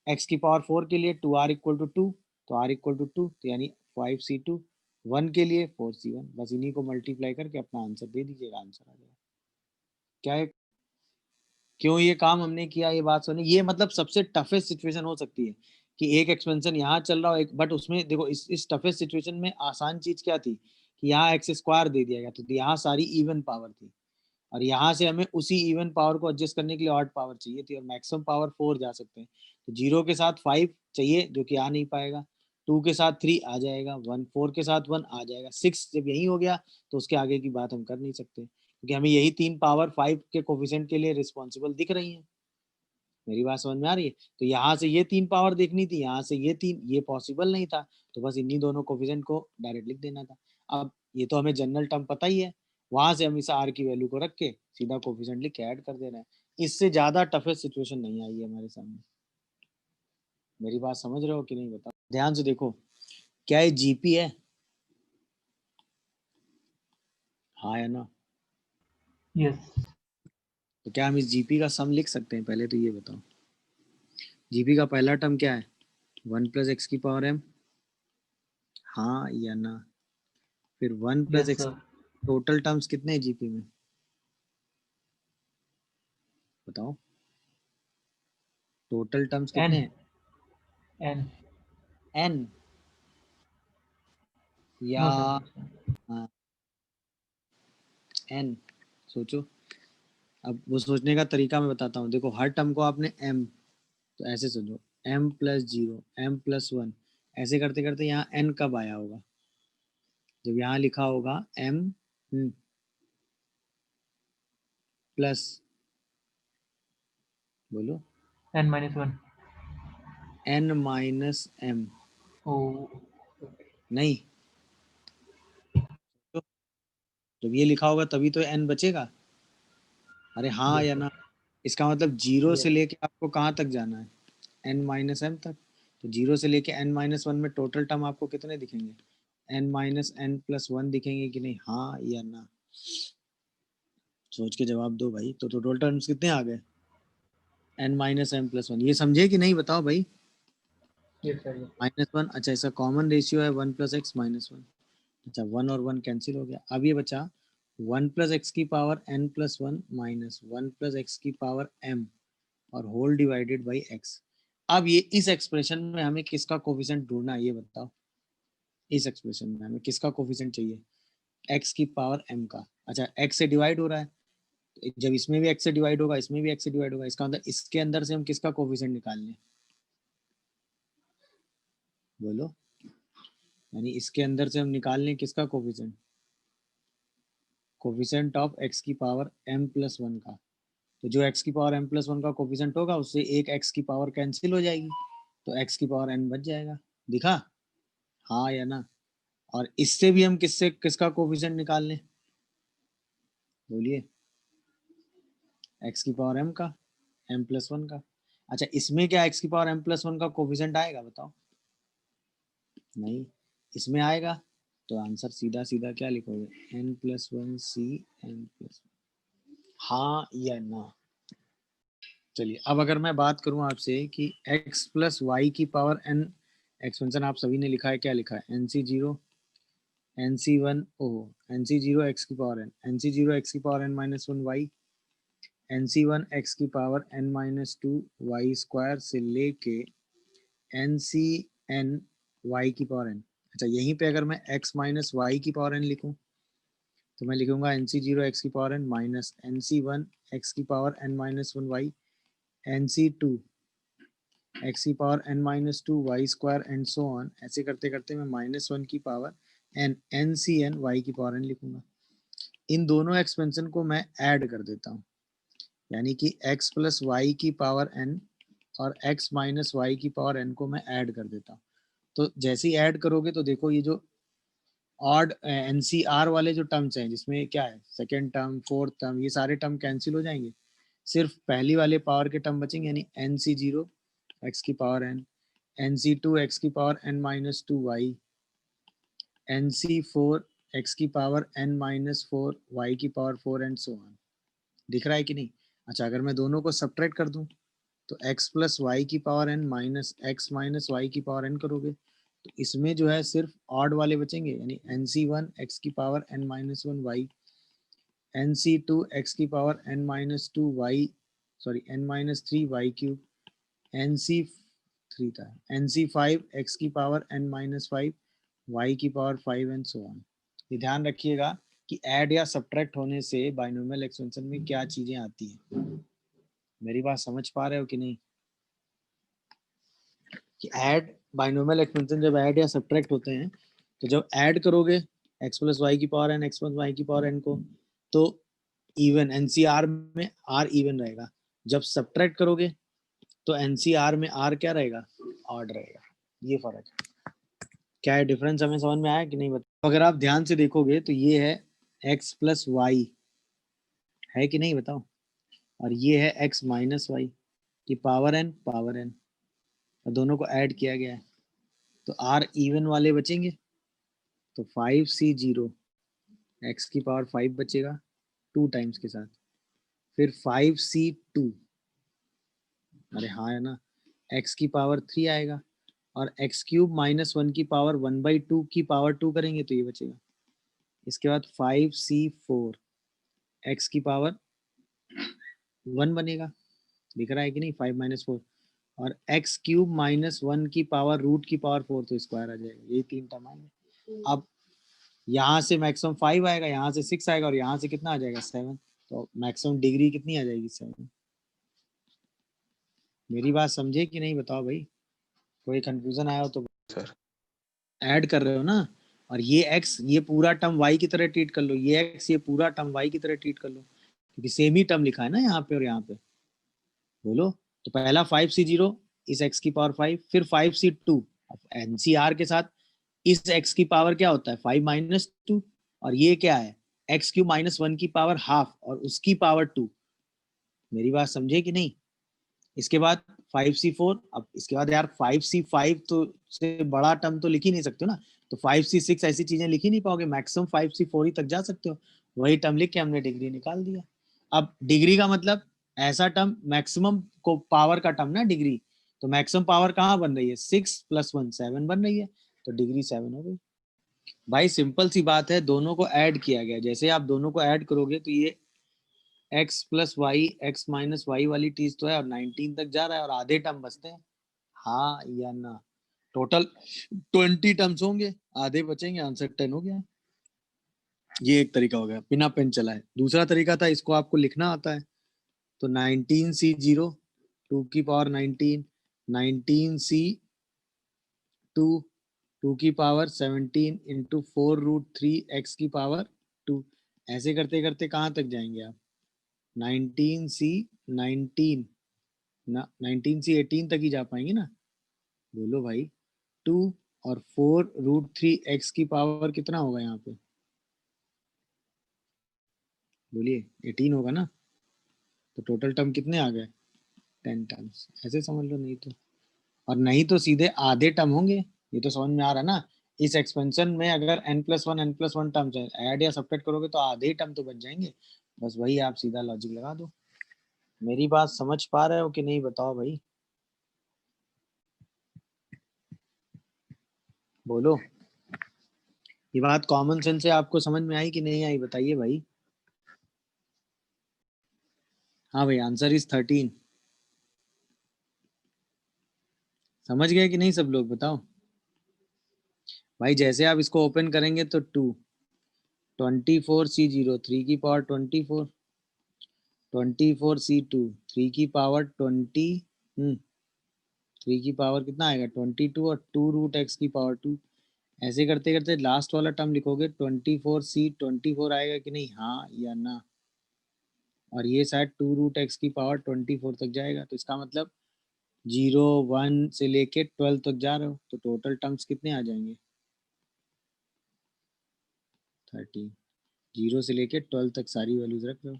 x की पावर 4 के लिए 2R इक्वल टू 2, तो R इक्वल टू 2, तो यानी 5C2। 1 के लिए 4C1। बस इन्हीं को मल्टीप्लाई करके अपना आंसर दे दीजिएगा, आंसर आ जाएगा। क्या है, क्यों ये काम हमने किया, ये बात सुनी। ये मतलब सबसे टफेस्ट सिचुएशन हो सकती है कि एक एक्सपेंशन यहाँ चल रहा हो एक, बट उसमें देखो इस टफेस्ट सिचुएशन में आसान चीज क्या थी कि यहाँ एक्स स्क्वायर दे दिया गया, तो यहाँ सारी इवन पावर थी। और यहाँ से हमें उसी इवन पावर को एडजस्ट करने के लिए ऑड पावर चाहिए थी, और मैक्सिमम पावर 4 जा सकते हैं। तो 0 के साथ 5 चाहिए जो कि आ नहीं पाएगा। 2 के साथ 3 आ जाएगा। 1, 4 के साथ 1 आ जाएगा। 6 जब यही हो गया तो उसके आगे की बात हम कर नहीं सकते, क्योंकि हमें यही 3 पावर 5 के कोफिशिएंट के लिए रिस्पॉन्सिबल दिख रही है। मेरी बात समझ में आ रही है। तो यहाँ से ये 3 पावर देखनी थी, यहाँ से ये 3, ये पॉसिबल नहीं था। तो बस इन्हीं दोनों कोफिशिएंट को डायरेक्ट लिख देना था। अब ये तो हमें जनरल टर्म पता ही है, वहां से हम इस आर की वैल्यू को रख के सीधा कोफिशिएंट लिख के ऐड कर दे रहे हैं। इससे ज्यादा टफेस्ट सिचुएशन नहीं आई है हमारे सामने। मेरी बात समझ रहे हो कि नहीं, बताओ ध्यान से देखो। क्या ये जीपी है, हाँ या ना। यस। तो क्या हम इस जीपी का सम लिख सकते हैं, पहले तो ये बताओ। जीपी का पहला टर्म क्या है, 1 प्लस एक्स की पावर m, हाँ या ना। फिर 1 plus yes x, sir. Total terms कितने हैं जीपी में, बताओ। टोटल टर्म्स कितने हैं, एन। n या नो सर। n, सोचो। अब वो सोचने का तरीका मैं बताता हूँ। देखो हर टर्म को आपने m, तो ऐसे समझो m प्लस 0, m प्लस 1, ऐसे करते करते यहाँ n कब आया होगा? जब यहाँ लिखा होगा m प्लस, बोलो, n minus 1. n minus m, Oh, नहीं तो जब ये लिखा होगा तभी तो n बचेगा। अरे हाँ yes, या sir. ना? इसका मतलब जीरो से Yes. लेके आपको कहाँ तक जाना है? n माइनस m तक। तो जीरो से लेके n माइनस 1 में टोटल टर्म आपको कितने दिखेंगे? n माइनस n प्लस 1 दिखेंगे कि नहीं? हाँ या ना? सोच के जवाब दो भाई। तो टोटल टर्म्स कितने आ गए? n minus m plus 1। ये समझे कि नहीं बताओ भाई? Yes, sir. Yes. माइनस 1, अच्छा इसका कॉमन रेशियो है 1 प्लस एक्स माइनस 1। अच्छा 1 और 1 कैंसिल हो गया। अब ये बचा 1 प्लस एक्स की power n plus 1 minus 1 plus x की पावर m और होल डिवाइडेड बाई x। अब ये इस एक्सप्रेशन में हमें किसका कोफिशिएंट ढूंढना है ये बताओ। इस एक्सप्रेशन में हमें किसका कोफिशिएंट चाहिए? x की पावर m का। अच्छा x से डिवाइड हो रहा है, तो जब इसमें भी x से डिवाइड होगा, इसमें भी x से डिवाइड होगा, इसका मतलब इसके अंदर से हम किसका कोफिशिएंट निकाल लें? बोलो, यानी इसके अंदर से हम निकाल लें किसका कोफिशिएंट? कोफिशिएंट ऑफ x की पावर m प्लस 1 का। तो जो x की पावर m प्लस 1 का कोफिशिएंट होगा उससे एक x की पावर कैंसिल हो जाएगी, तो x की पावर n बच जाएगा। दिखा? हाँ या ना? और इससे भी हम किसका कोफिशिएंट निकाल लें? बोलिए, x की पावर m का, m प्लस 1 का। अच्छा इसमें क्या x की पावर m प्लस 1 का कोफिशिएंट आएगा बताओ? नहीं, इसमें आएगा। तो आंसर सीधा सीधा क्या लिखोगे? n plus 1 c n plus 1। हाँ या ना? चलिए अब अगर मैं बात करूं आपसे कि x प्लस वाई की पावर n एक्सपेंशन आप सभी ने लिखा है, क्या लिखा है? nc0 nc1 nc0 x की पावर n, nc0 x की power n minus 1 y, nc1 x की power n minus 2 y square से लेके ncn y की पावर n। अच्छा यहीं पे अगर मैं x माइनस वाई की पावर n लिखूं तो मैं लिखूंगा nc0 x की power n minus nc1 x की power n minus 1 y, nc2 x की power n minus 2 y square and so on. ऐसे करते करते मैं माइनस 1 की पावर n ncn y की पावर n लिखूंगा। इन दोनों एक्सपेंशन को मैं ऐड कर देता हूँ, यानी कि x प्लस वाई की पावर n और x माइनस वाई की पावर n को मैं ऐड कर देता हूँ। तो जैसे ही ऐड करोगे तो देखो ये जो ऑड एनसीआर वाले जो टर्म्स हैं जिसमें क्या है, सेकेंड टर्म, फोर्थ टर्म, ये सारे टर्म कैंसिल हो जाएंगे, सिर्फ पहली वाले पावर के टर्म बचेंगे, यानी nc0 x की पावर n, nc2 x की power n minus 2 y, nc4 x की पावर n माइनस 4 y की पावर 4 एंड सो ऑन। दिख रहा है कि नहीं? अच्छा अगर मैं दोनों को सब्ट्रैक्ट कर दूं तो x प्लस वाई की power n minus x minus y की पावर n करोगे तो इसमें जो है सिर्फ ऑड वाले बचेंगे, यानी nc1 x की power n minus 1 y, nc2 x की power n minus 2 y, sorry n minus 3 y cube, nc3 था, nc5 x की पावर n माइनस 5 y की पावर 5 एंड सो ऑन। ये ध्यान रखिएगा कि ऐड या सब्ट्रैक्ट होने से बाइनोमियल एक्सपेंशन में क्या चीजें आती हैं। मेरी बात समझ पा रहे हो कि नहीं? कि ऐड, बाइनोमियल एक्सपेंशन जब ऐड या सब्ट्रैक्ट होते हैं तो जब ऐड करोगे x प्लस वाई की power n x plus y की पावर n को तो इवन एनसीआर में r इवन रहेगा, जब सब्ट्रैक्ट करोगे तो एनसीआर में r क्या रहेगा? ऑड रहेगा। ये फर्क है। क्या है डिफरेंस, हमें समझ में आया कि नहीं? बताओ। अगर आप ध्यान से देखोगे तो ये है x प्लस वाई है कि नहीं बताओ, और ये है x माइनस वाई की पावर n और दोनों को ऐड किया गया है तो r इवन वाले बचेंगे। तो 5c0 x की पावर 5 बचेगा 2 टाइम्स के साथ, फिर 5c2, अरे हाँ है ना, x की पावर 3 आएगा और x क्यूब माइनस 1 की पावर 1/2 की पावर 2 करेंगे तो ये बचेगा। इसके बाद 5c4 x की पावर 1 बनेगा, दिख रहा है कि नहीं? 5 माइनस 4 और x क्यूब माइनस 1 की पावर रूट की पावर 4 तो स्क्वायर आ जाएगा। ये 3 टर्म आएंगे। अब यहाँ से मैक्सिमम 5 आएगा, यहाँ से 6 आएगा और यहाँ से कितना आ जाएगा? 7। तो मैक्सिमम डिग्री कितनी आ जाएगी? 7। मेरी बात समझे कि नहीं बताओ भाई? कोई कंफ्यूजन आया हो तो सर ऐड कर रहे हो ना, और ये x ये पूरा टर्म y की तरह ट्रीट कर लो, ये x ये पूरा टर्म y की तरह ट्रीट कर लो, क्योंकि सेम ही टर्म लिखा है ना यहाँ पे और यहाँ पे। बोलो, तो पहला 5c0 इस x की पावर 5, फिर 5c2, NCR के साथ इस x की पावर क्या होता है 5 माइनस 2, और ये क्या है x क्यूब माइनस 1 की पावर हाफ और उसकी पावर 2। मेरी बात समझे कि नहीं? इसके बाद 5c4, अब इसके बाद यार 5c5 तो से बड़ा टर्म तो लिख ही नहीं सकते हो ना, तो 5c6 ऐसी चीजें लिख ही नहीं पाओगे, मैक्सिमम 5c4 ही तक जा सकते हो। वही टर्म लिख के हमने डिग्री निकाल दिया। अब डिग्री का मतलब ऐसा टर्म, मैक्सिमम को पावर का टर्म ना डिग्री, तो मैक्सिमम पावर कहाँ बन रही है 6 + 1 7 बन रही है, तो डिग्री 7 हो गई। भाई सिंपल सी बात है, दोनों को ऐड किया गया, जैसे आप दोनों को ऐड करोगे तो ये x + y x - y वाली चीज तो है और 19 तक जा रहा है और आधे टर्म बचते हैं, हाँ या ना? टोटल 20 टर्म्स होंगे, आधे बचेंगे, आंसर 10 हो गया। ये एक तरीका हो गया बिना पेन चलाए। दूसरा तरीका था, इसको आपको लिखना आता है, तो 19c0 2 की पावर 19, 19c2 2 की पावर 17 इंटू 4√3 x की पावर 2। ऐसे करते करते कहाँ तक जाएंगे आप? 19c 18 तक ही जा पाएंगे ना? बोलो भाई, 2 और 4√3 x की पावर कितना होगा यहाँ पे? बोलिए, 18 होगा ना? तो टोटल टर्म कितने आ गए? 10 टर्म्स। ऐसे समझ लो, नहीं तो, और नहीं तो सीधे आधे टर्म होंगे। ये तो समझ में आ रहा है ना? इस एक्सपेंशन में अगर n+1 टर्म्स है, ऐड या सब्ट्रैक्ट करोगे तो आधे ही टर्म तो बच जाएंगे। बस वही आप सीधा लॉजिक लगा दो। मेरी बात समझ पा रहे हो कि नहीं, बताओ भाई, बोलो। ये बात कॉमन सेंस से आपको समझ में आई कि नहीं आई, बताइए भाई। हाँ भाई, आंसर इज 13। समझ गए कि नहीं सब लोग, बताओ भाई। जैसे आप इसको ओपन करेंगे तो 2 24c0 3 की पावर 24, 24c2 3 की पावर 20, 3 की पावर कितना आएगा 22 और 2√x की पावर 2। ऐसे करते करते लास्ट वाला टर्म लिखोगे 24c 24 आएगा कि नहीं, हाँ या ना? और ये शायद 2√x की पावर 24 तक जाएगा, तो इसका मतलब 0 1 से लेके 12 तक जा रहे हो, तो टोटल टर्म्स कितने आ जाएंगे? 13। 0 से लेके 12 तक सारी वैल्यूज रख लो।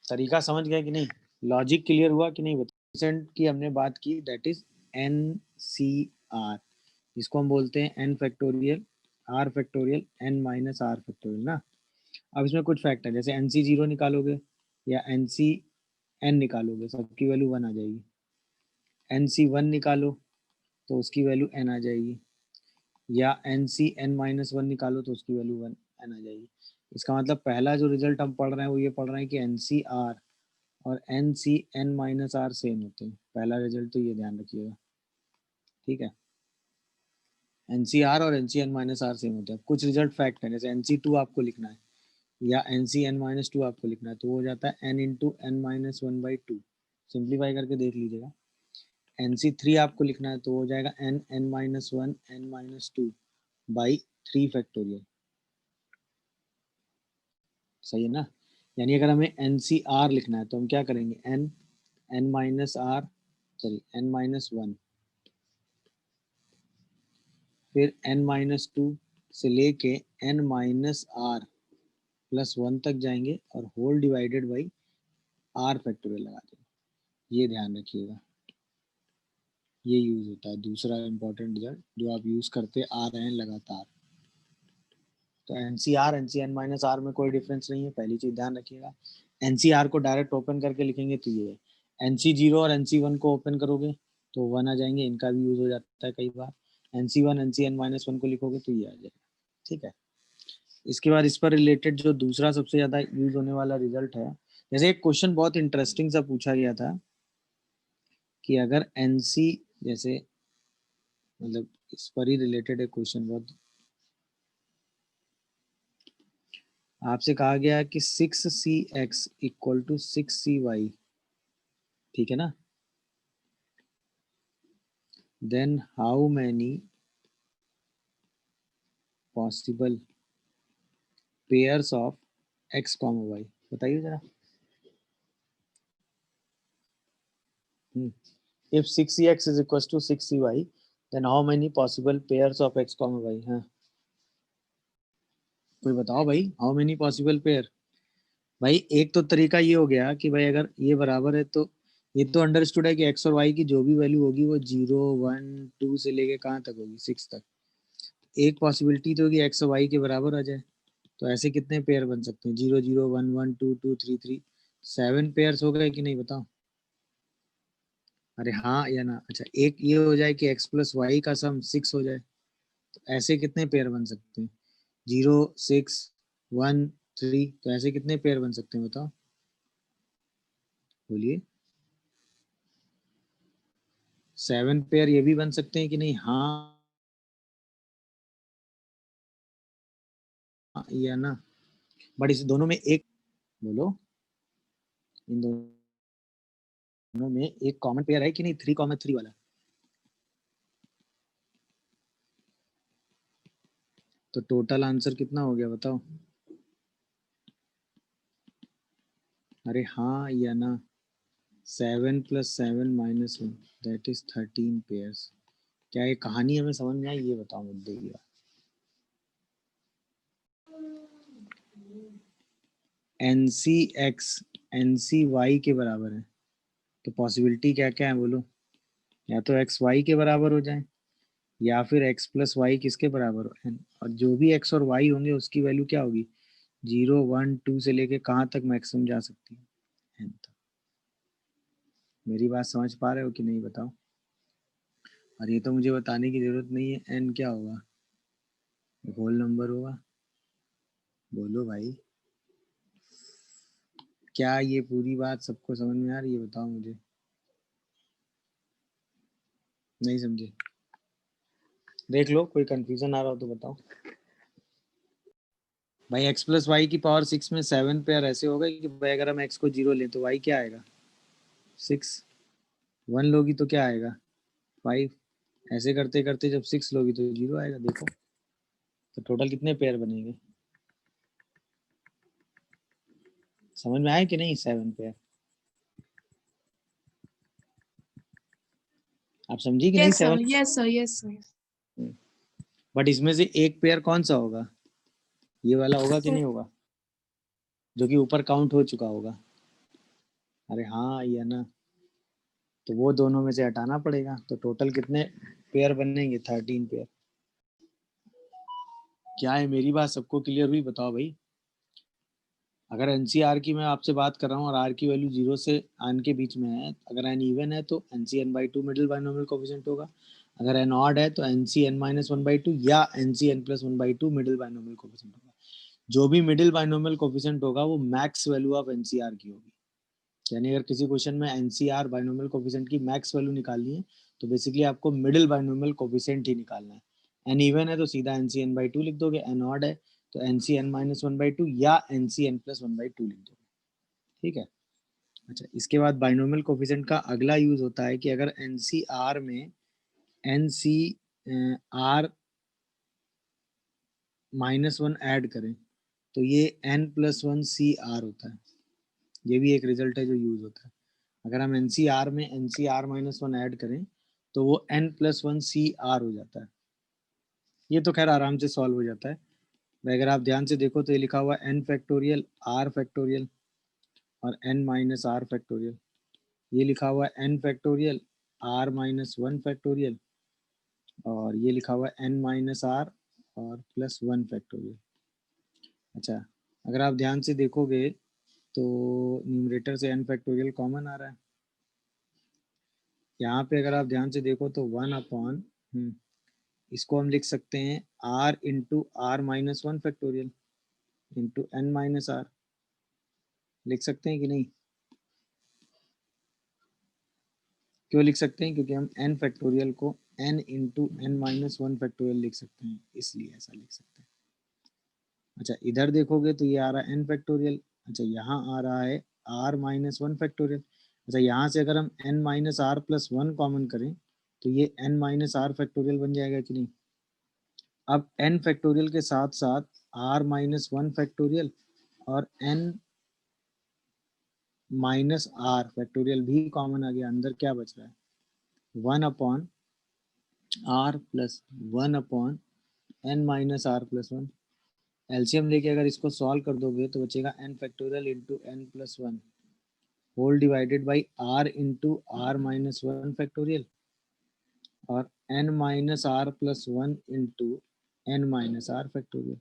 तरीका समझ गया कि नहीं? लॉजिक क्लियर हुआ कि नहीं? परसेंट की हमने बात की, दैट इज NCR, इसको हम बोलते हैं n factorial r factorial n minus r factorial ना। अब इसमें कुछ फैक्ट है, जैसे NC0 निकालोगे या NCN निकालोगे, सबकी वैल्यू 1 आ जाएगी। NC1 निकालो तो उसकी वैल्यू n आ जाएगी, या NCN-1 निकालो तो उसकी वैल्यू 1 n आ जाएगी। इसका मतलब पहला जो रिजल्ट हम पढ़ रहे हैं वो ये पढ़ रहे हैं कि NCR और NCN-R सेम होते हैं। पहला रिजल्ट तो ये ध्यान रखिएगा, ठीक है? NCR और NCN-R सेम होते हैं। कुछ रिजल्ट फैक्ट है, जैसे NC2 आपको लिखना है या NCN-2 आपको लिखना है, तो वो हो जाता है n इंटू n-1/2। सिंप्लीफाई करके देख लीजिएगा। NC3 आपको लिखना है तो हो जाएगा n-1 n-2/3 फैक्टोरियल। सही है ना? यानी अगर हमें NCR लिखना है तो हम क्या करेंगे, n-1 फिर n-2 से लेके n-r+1 तक जाएंगे और whole divided by r factorial लगा देंगे। ये ध्यान रखिएगा, ये यूज होता है। दूसरा इंपॉर्टेंट रिजल्ट जो आप यूज करते आ रहे हैं लगातार, तो NCR NCN-R में कोई डिफरेंस नहीं है, पहली चीज ध्यान रखिएगा। NCR को डायरेक्ट ओपन करके लिखेंगे तो ये है, NC0 और NC1 को ओपन करोगे तो 1 आ जाएंगे, इनका भी यूज हो जाता है कई बार। NC1 NCN-1 को लिखोगे तो ये आ जाएगा, ठीक है? इसके बाद इस पर रिलेटेड जो दूसरा सबसे ज्यादा यूज होने वाला रिजल्ट है, जैसे एक क्वेश्चन बहुत इंटरेस्टिंग सा पूछा गया था कि अगर NC, जैसे मतलब इस पर ही रिलेटेड एक क्वेश्चन, बहुत आपसे कहा गया कि 6cx = 6cy, ठीक है ना? Then how many possible pairs of x comma y, बताइए जरा। If 6ex is equals to 6ey, then how many possible pairs of x comma y? हाँ, कोई बताओ भाई, how many possible pair? भाई एक तो तरीका ये हो गया कि भाई अगर ये बराबर है तो ये तो अंडरस्टूड है कि x और y की जो भी वैल्यू होगी वो 0, 1, 2 से लेके कहाँ तक होगी, 6 तक। एक पॉसिबिलिटी तो कि x और y के बराबर आ जाए, तो ऐसे कितने पेयर बन सकते हैं? 0, 0, 1, 1, 2, 2, 3, 3, 7 पेयर्स हो गए कि नहीं, बताओ। अरे हाँ या ना? अच्छा, एक ये हो जाए कि x प्लस वाई का सम 6 हो जाए, तो ऐसे कितने पेयर बन सकते हैं? 0, 6, 1, 3, तो ऐसे कितने पेयर बन सकते हैं, बताओ, बोलिए। 7 पेयर ये भी बन सकते हैं कि नहीं, हाँ या ना? बट इस दोनों में एक, बोलो, इन दोनों में एक कॉमन पेयर है कि नहीं, 3,3 वाला? तो टोटल आंसर कितना हो गया, बताओ। अरे हाँ या ना? 7 + 7 - 1 दैट इज 13 पेयर्स। क्या ये कहानी हमें समझ में आई, ये बताओ मुद्दे की बात। NC(x) NC(y) के बराबर है, तो पॉसिबिलिटी क्या क्या है, बोलो। या तो x y के बराबर हो जाए, या फिर x प्लस वाई किसके बराबर हो, n, और जो भी x और y होंगे उसकी वैल्यू क्या होगी, 0, 1, 2 से लेके कहाँ तक मैक्सिमम जा सकती है, n तक। मेरी बात समझ पा रहे हो कि नहीं, बताओ। और ये तो मुझे बताने की जरूरत नहीं है, n क्या होगा, होल नंबर होगा, बोलो भाई। क्या ये पूरी बात सबको समझ में आ रही है, बताओ मुझे। नहीं समझे? देख लो, कोई कंफ्यूजन आ रहा हो तो बताओ। भाई x प्लस वाई की पावर 6 में 7 पेयर ऐसे हो गए कि भाई अगर हम x को 0 लें तो y क्या आएगा, 6, 1 लोगी तो क्या आएगा, 5, ऐसे करते करते जब 6 लोगी तो 0 आएगा, देखो। तो टोटल कितने पेयर बनेंगे, समझ में आया कि नहीं, 7 पेयर। आप समझी कि नहीं, Yes, sir. 7। Yes, sir. Yes, sir. But इसमें से एक पेयर कौन सा होगा, ये वाला होगा कि नहीं होगा, जो कि ऊपर काउंट हो चुका होगा। अरे हाँ या ना? तो वो दोनों में से हटाना पड़ेगा, तो टोटल कितने पेयर बनेंगे, 13 पेयर। क्या है, मेरी बात सबको क्लियर हुई, बताओ भाई। अगर NCR की मैं आपसे बात कर रहा हूँ और R की वैल्यू 0 से n के बीच में है, अगर n इवन है तो NCn/2 मिडिल बाइनोमियल कोफिशिएंट होगा, अगर n ऑड है तो NCn-1/2 या NCn+1/2 मिडिल बाइनोमियल कोफिशिएंट होगा। जो भी मिडिल बाइनोमियल कोफिशिएंट होगा वो मैक्स वैल्यू ऑफ NCR की होगी। यानी अगर किसी क्वेश्चन में NCR बाइनोमियल कोफिशिएंट की मैक्स वैल्यू निकालनी है तो बेसिकली आपको मिडिल बाइनोमियल कोफिशिएंट ही निकालना है। n इवन है तो सीधा NCn/2 लिख दोगे, n ऑड है तो NCn-1/2 या NCn+1/2 लिख दोगे, ठीक है। अच्छा, इसके बाद बाइनोमियल कोफिशिएंट का अगला यूज होता है कि अगर NCR में NCR -1 ऐड करें तो ये n+1 CR होता है। ये भी एक रिजल्ट है जो यूज होता है। अगर हम NCR में NCR-1 ऐड करें तो वो n+1 CR हो जाता है। ये तो खैर आराम से सॉल्व हो जाता है। अगर आप ध्यान से देखो तो ये लिखा हुआ n फैक्टोरियल R फैक्टोरियल और n-R फैक्टोरियल, ये लिखा हुआ n फैक्टोरियल R-1 फैक्टोरियल, और ये लिखा हुआ n-R और +1 फैक्टोरियल। अच्छा, अगर आप ध्यान से देखोगे तो न्यूमरेटर से n फैक्टोरियल कॉमन आ रहा है। यहाँ पे अगर आप ध्यान से देखो तो 1/, इसको हम लिख सकते हैं R × R-1 फैक्टोरियल × n-R, लिख सकते हैं कि नहीं? क्यों लिख सकते हैं? क्योंकि हम n फैक्टोरियल को n × n-1 फैक्टोरियल लिख सकते हैं, इसलिए ऐसा लिख सकते हैं। अच्छा, इधर देखोगे तो ये आ रहा है n फैक्टोरियल। अच्छा, यहाँ आ रहा है R-1 फैक्टोरियल। अच्छा, यहाँ से अगर हम n-R + 1 कॉमन करें तो ये n-R फैक्टोरियल बन जाएगा कि नहीं? अब n फैक्टोरियल के साथ साथ r माइनस 1 फैक्टोरियल और n माइनस r फैक्टोरियल भी कॉमन आ गया। अंदर क्या बच रहा है? 1 upon r plus 1 upon n minus r plus 1। LCM लेके अगर इसको सॉल्व कर दोगे तो बचेगा n factorial into n plus 1 whole divided by r into r minus 1 factorial और n minus r plus 1 into n minus r factorial.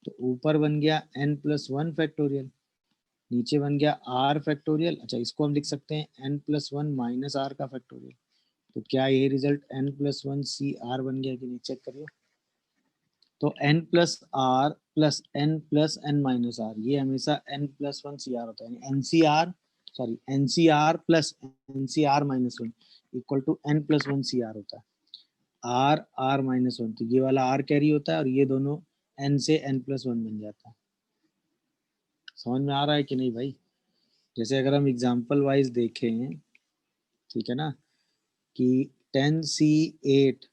तो ऊपर बन गया n प्लस 1 फैक्टोरियल, नीचे बन गया r फैक्टोरियल। अच्छा, इसको हम लिख सकते हैं n प्लस 1 माइनस r का फैक्टोरियल। तो क्या ये result n plus 1 c r बन गया कि नहीं? चेक करिए। तो n plus r plus n minus r, ये हमेशा n प्लस 1 सी आर होता है। N c r plus n c r minus 1 equal to n plus 1 c r होता है। आर आर माइनस 1, तो ये वाला आर कैरी होता है और ये दोनों n से n प्लस 1 बन जाता है। समझ में आ रहा है कि नहीं भाई? जैसे अगर हम एग्जाम्पल वाइज देखें, ठीक है ना, कि 10C8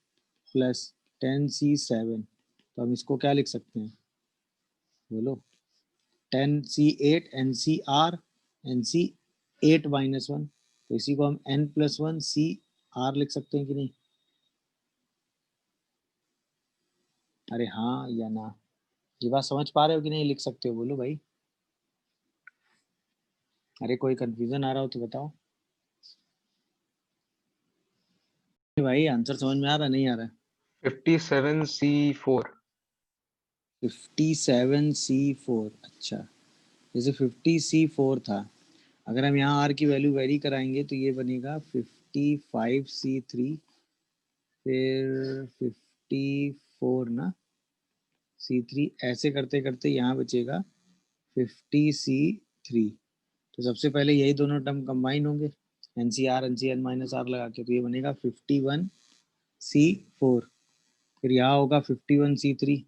प्लस 10C7, तो हम इसको क्या लिख सकते हैं? बोलो। 10C8 NCR NC8 माइनस 1, तो इसी को हम n प्लस 1 CR लिख सकते हैं कि नहीं? अरे हाँ या ना? ये बात समझ पा रहे हो कि नहीं? लिख सकते हो, बोलो भाई। अरे कोई कंफ्यूजन आ रहा हो तो बताओ भाई। आंसर समझ में आ रहा नहीं आ रहा? 57C4। 57C4। अच्छा, जैसे 50C4 था, अगर हम यहाँ R की वैल्यू वेरी कराएंगे तो ये बनेगा 55C3, फिर 54 ना, C3, ऐसे करते करते यहाँ बचेगा 50C3। तो सबसे पहले यही दोनों टर्म कंबाइन होंगे NCR NCN माइनस R लगा के, तो ये बनेगा 51C4। फिर यहाँ होगा 51C3।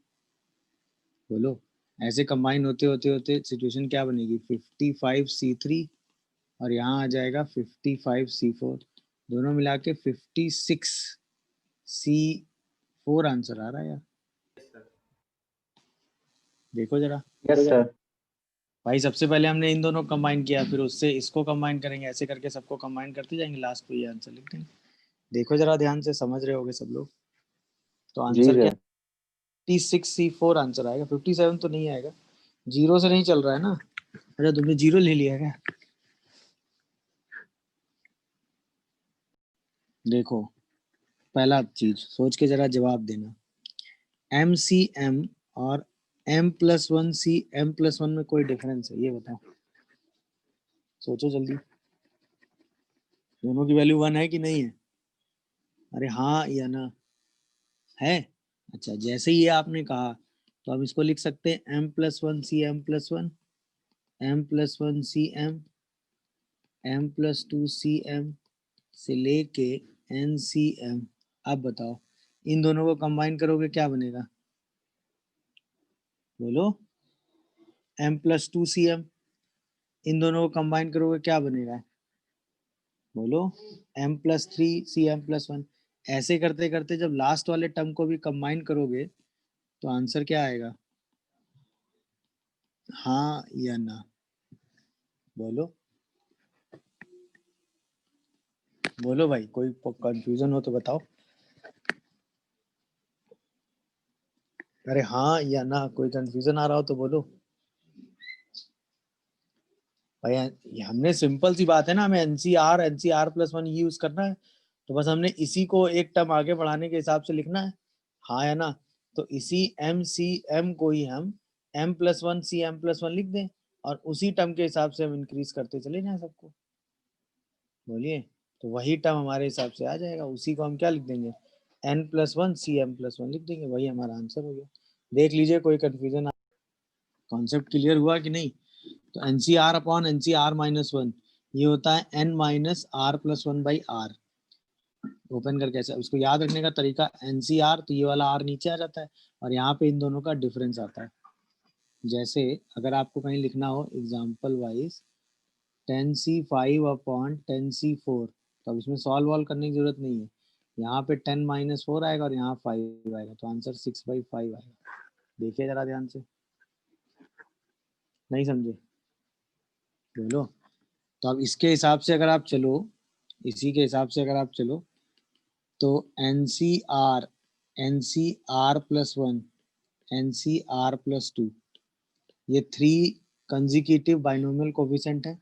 बोलो, ऐसे कंबाइन होते होते होते सिचुएशन क्या बनेगी? 55C3 और यहाँ आ जाएगा 55C4, दोनों मिला के 56C4 आंसर आ रहा है यार। देखो जरा यस सर। भाई, सबसे पहले हमने इन दोनों कंबाइन किया, फिर उससे इसको कंबाइन करेंगे, ऐसे करके सबको कंबाइन करते जाएंगे, लास्ट पे ये आंसर लिख देंगे। देखो जरा ध्यान से, समझ रहे होगे सब लोग। तो जी आंसर क्या? सर। 56C4 आंसर आएगा। 57 तो नहीं आएगा, जीरो से नहीं चल रहा है ना। अच्छा, तुमने जीरो ले लिया क्या? देखो, पहला चीज सोच के जरा जवाब देना। MCM और M+1C में कोई डिफरेंस है? ये बताओ, सोचो जल्दी। दोनों की वैल्यू 1 है कि नहीं है? अरे हाँ या ना? है। अच्छा, जैसे ही आपने कहा तो हम इसको लिख सकते हैं M+1C M+1, M+1C M+2C से लेके NCM। अब बताओ, इन दोनों को कंबाइन करोगे क्या बनेगा? बोलो। M+2CM, इन दोनों को कंबाइन करोगे क्या बनेगा? बोलो। M+3CM+1। ऐसे करते करते जब लास्ट वाले टर्म को भी कंबाइन करोगे तो आंसर क्या आएगा? हाँ या ना? बोलो बोलो भाई, कोई कंफ्यूजन हो तो बताओ। अरे हाँ या ना? कोई कंफ्यूजन आ रहा हो तो बोलो भाई। ये हमने सिंपल सी बात है ना, हमें NCR+1 यूज करना है, तो बस हमने इसी को एक टर्म आगे बढ़ाने के हिसाब से लिखना है। हाँ या ना? तो इसी MCM को ही हम M+1C लिख दें और उसी टर्म के हिसाब से हम इंक्रीज करते चले जाएं सबको। बोलिए, तो वही टर्म हमारे हिसाब से आ जाएगा, उसी को हम क्या लिख देंगे? N+1C लिख देंगे, वही हमारा आंसर हो गया। देख लीजिए, कोई कंफ्यूजन, कॉन्सेप्ट क्लियर हुआ कि नहीं? तो NCR अपॉन NCR-1 ये होता है N-R+1/R। ओपन करके ऐसा उसको याद रखने का तरीका, NCR तो ये वाला R नीचे आ जाता है और यहाँ पे इन दोनों का डिफरेंस आता है। जैसे अगर आपको कहीं लिखना हो example wise 10C5 upon 10C4, तो अब इसमें सॉल्व वॉल्व करने की जरूरत नहीं है, यहाँ पे 10 माइनस 4 आएगा और यहाँ 5 आएगा, तो आंसर 6/5 आएगा। देखिए जरा ध्यान से, नहीं समझे? बोलो। तो अब इसके हिसाब से अगर आप चलो, इसी के हिसाब से अगर आप चलो तो NCR +1 NCR +2 ये 3 कंजिक्यूटिव बाइनोमियल कोफिशिएंट है।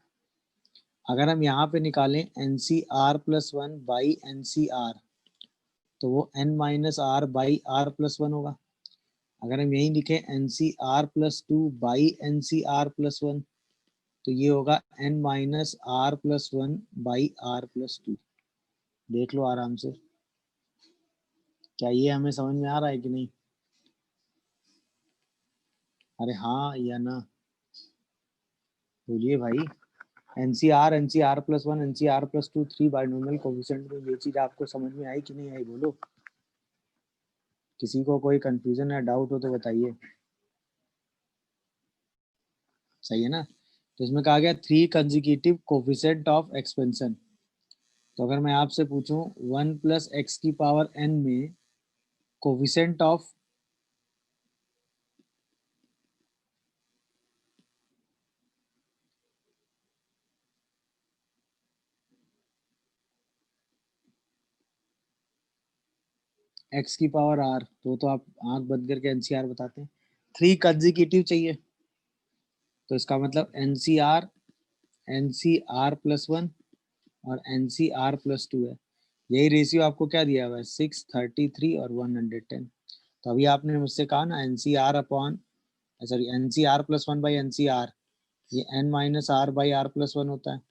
अगर हम यहाँ पे निकालें NCR +1 बाई NCR तो वो n-r/r+1 होगा। अगर हम यही लिखें NCR +2 बाई NCR +1 तो ये होगा n-r+1 बाई r+2। देख लो आराम से, क्या ये हमें समझ में आ रहा है कि नहीं? अरे हाँ या ना, बोलिए भाई। NCR +1 NCR +2 3 बाइनोमियल कोफिशिएंट में ये चीज आपको समझ में आई कि नहीं आई? बोलो। किसी को कोई कंफ्यूजन या डाउट हो तो बताइए। सही है ना? तो इसमें कहा गया 3 कंजिक्यूटिव कोफिशिएंट ऑफ एक्सपेंशन। तो अगर मैं आपसे पूछूं 1 + x⁴n में कोफिशिएंट ऑफ x⁴r, तो आप आंख बंद करके NCR बताते हैं। 3 कंजिक्यूटिव चाहिए, तो इसका मतलब NCR +1 और NCR +2 है। यही रेशियो आपको क्या दिया हुआ है? 6, 33 और 110। तो अभी आपने मुझसे कहा ना NCR +1 बाई NCR, ये n-r/r+1 होता है।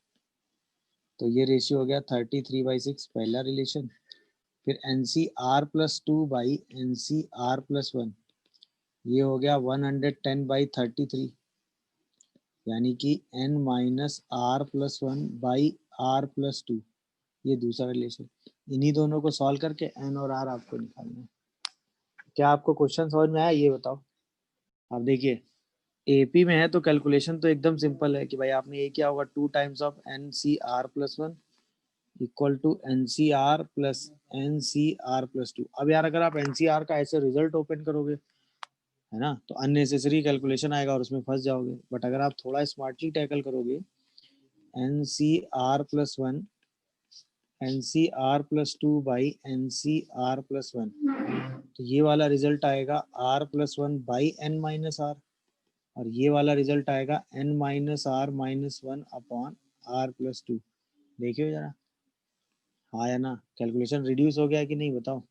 तो ये रेशियो हो गया 33/6 पहला रिलेशन। फिर NCR +2 बाई NCR +1 ये हो गया 110/33, यानी कि n-r+1 बाई r+2 ये दूसरा रिलेशन। इन्हीं दोनों को सॉल्व करके n और r आपको निकालना है। क्या आपको क्वेश्चन समझ में आया ये बताओ? अब देखिए AP में है तो कैलकुलेशन तो एकदम सिंपल है कि भाई आपने ये क्या होगा 2 times of NCR +1 equal to NCR + NCR +2। अब यार अगर आप NCR का ऐसे रिजल्ट ओपन करोगे है ना तो अननेसेसरी कैलकुलेशन आएगा और उसमें फंस जाओगे। बट अगर आप थोड़ा स्मार्टली टैकल करोगे NCR +1 NCR +2 बाई NCR +1 तो ये वाला रिजल्ट आएगा r+1 बाई n-r और ये वाला रिजल्ट आएगा n-r-1 अपॉन r+2। देखिए जरा, हाँ या ना? कैलकुलेशन रिड्यूस हो गया कि नहीं बताओ?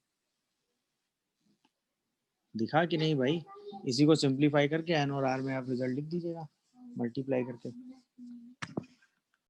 दिखा कि नहीं भाई? इसी को सिंपलीफाई करके n और r में आप रिजल्ट लिख दीजिएगा मल्टीप्लाई करके।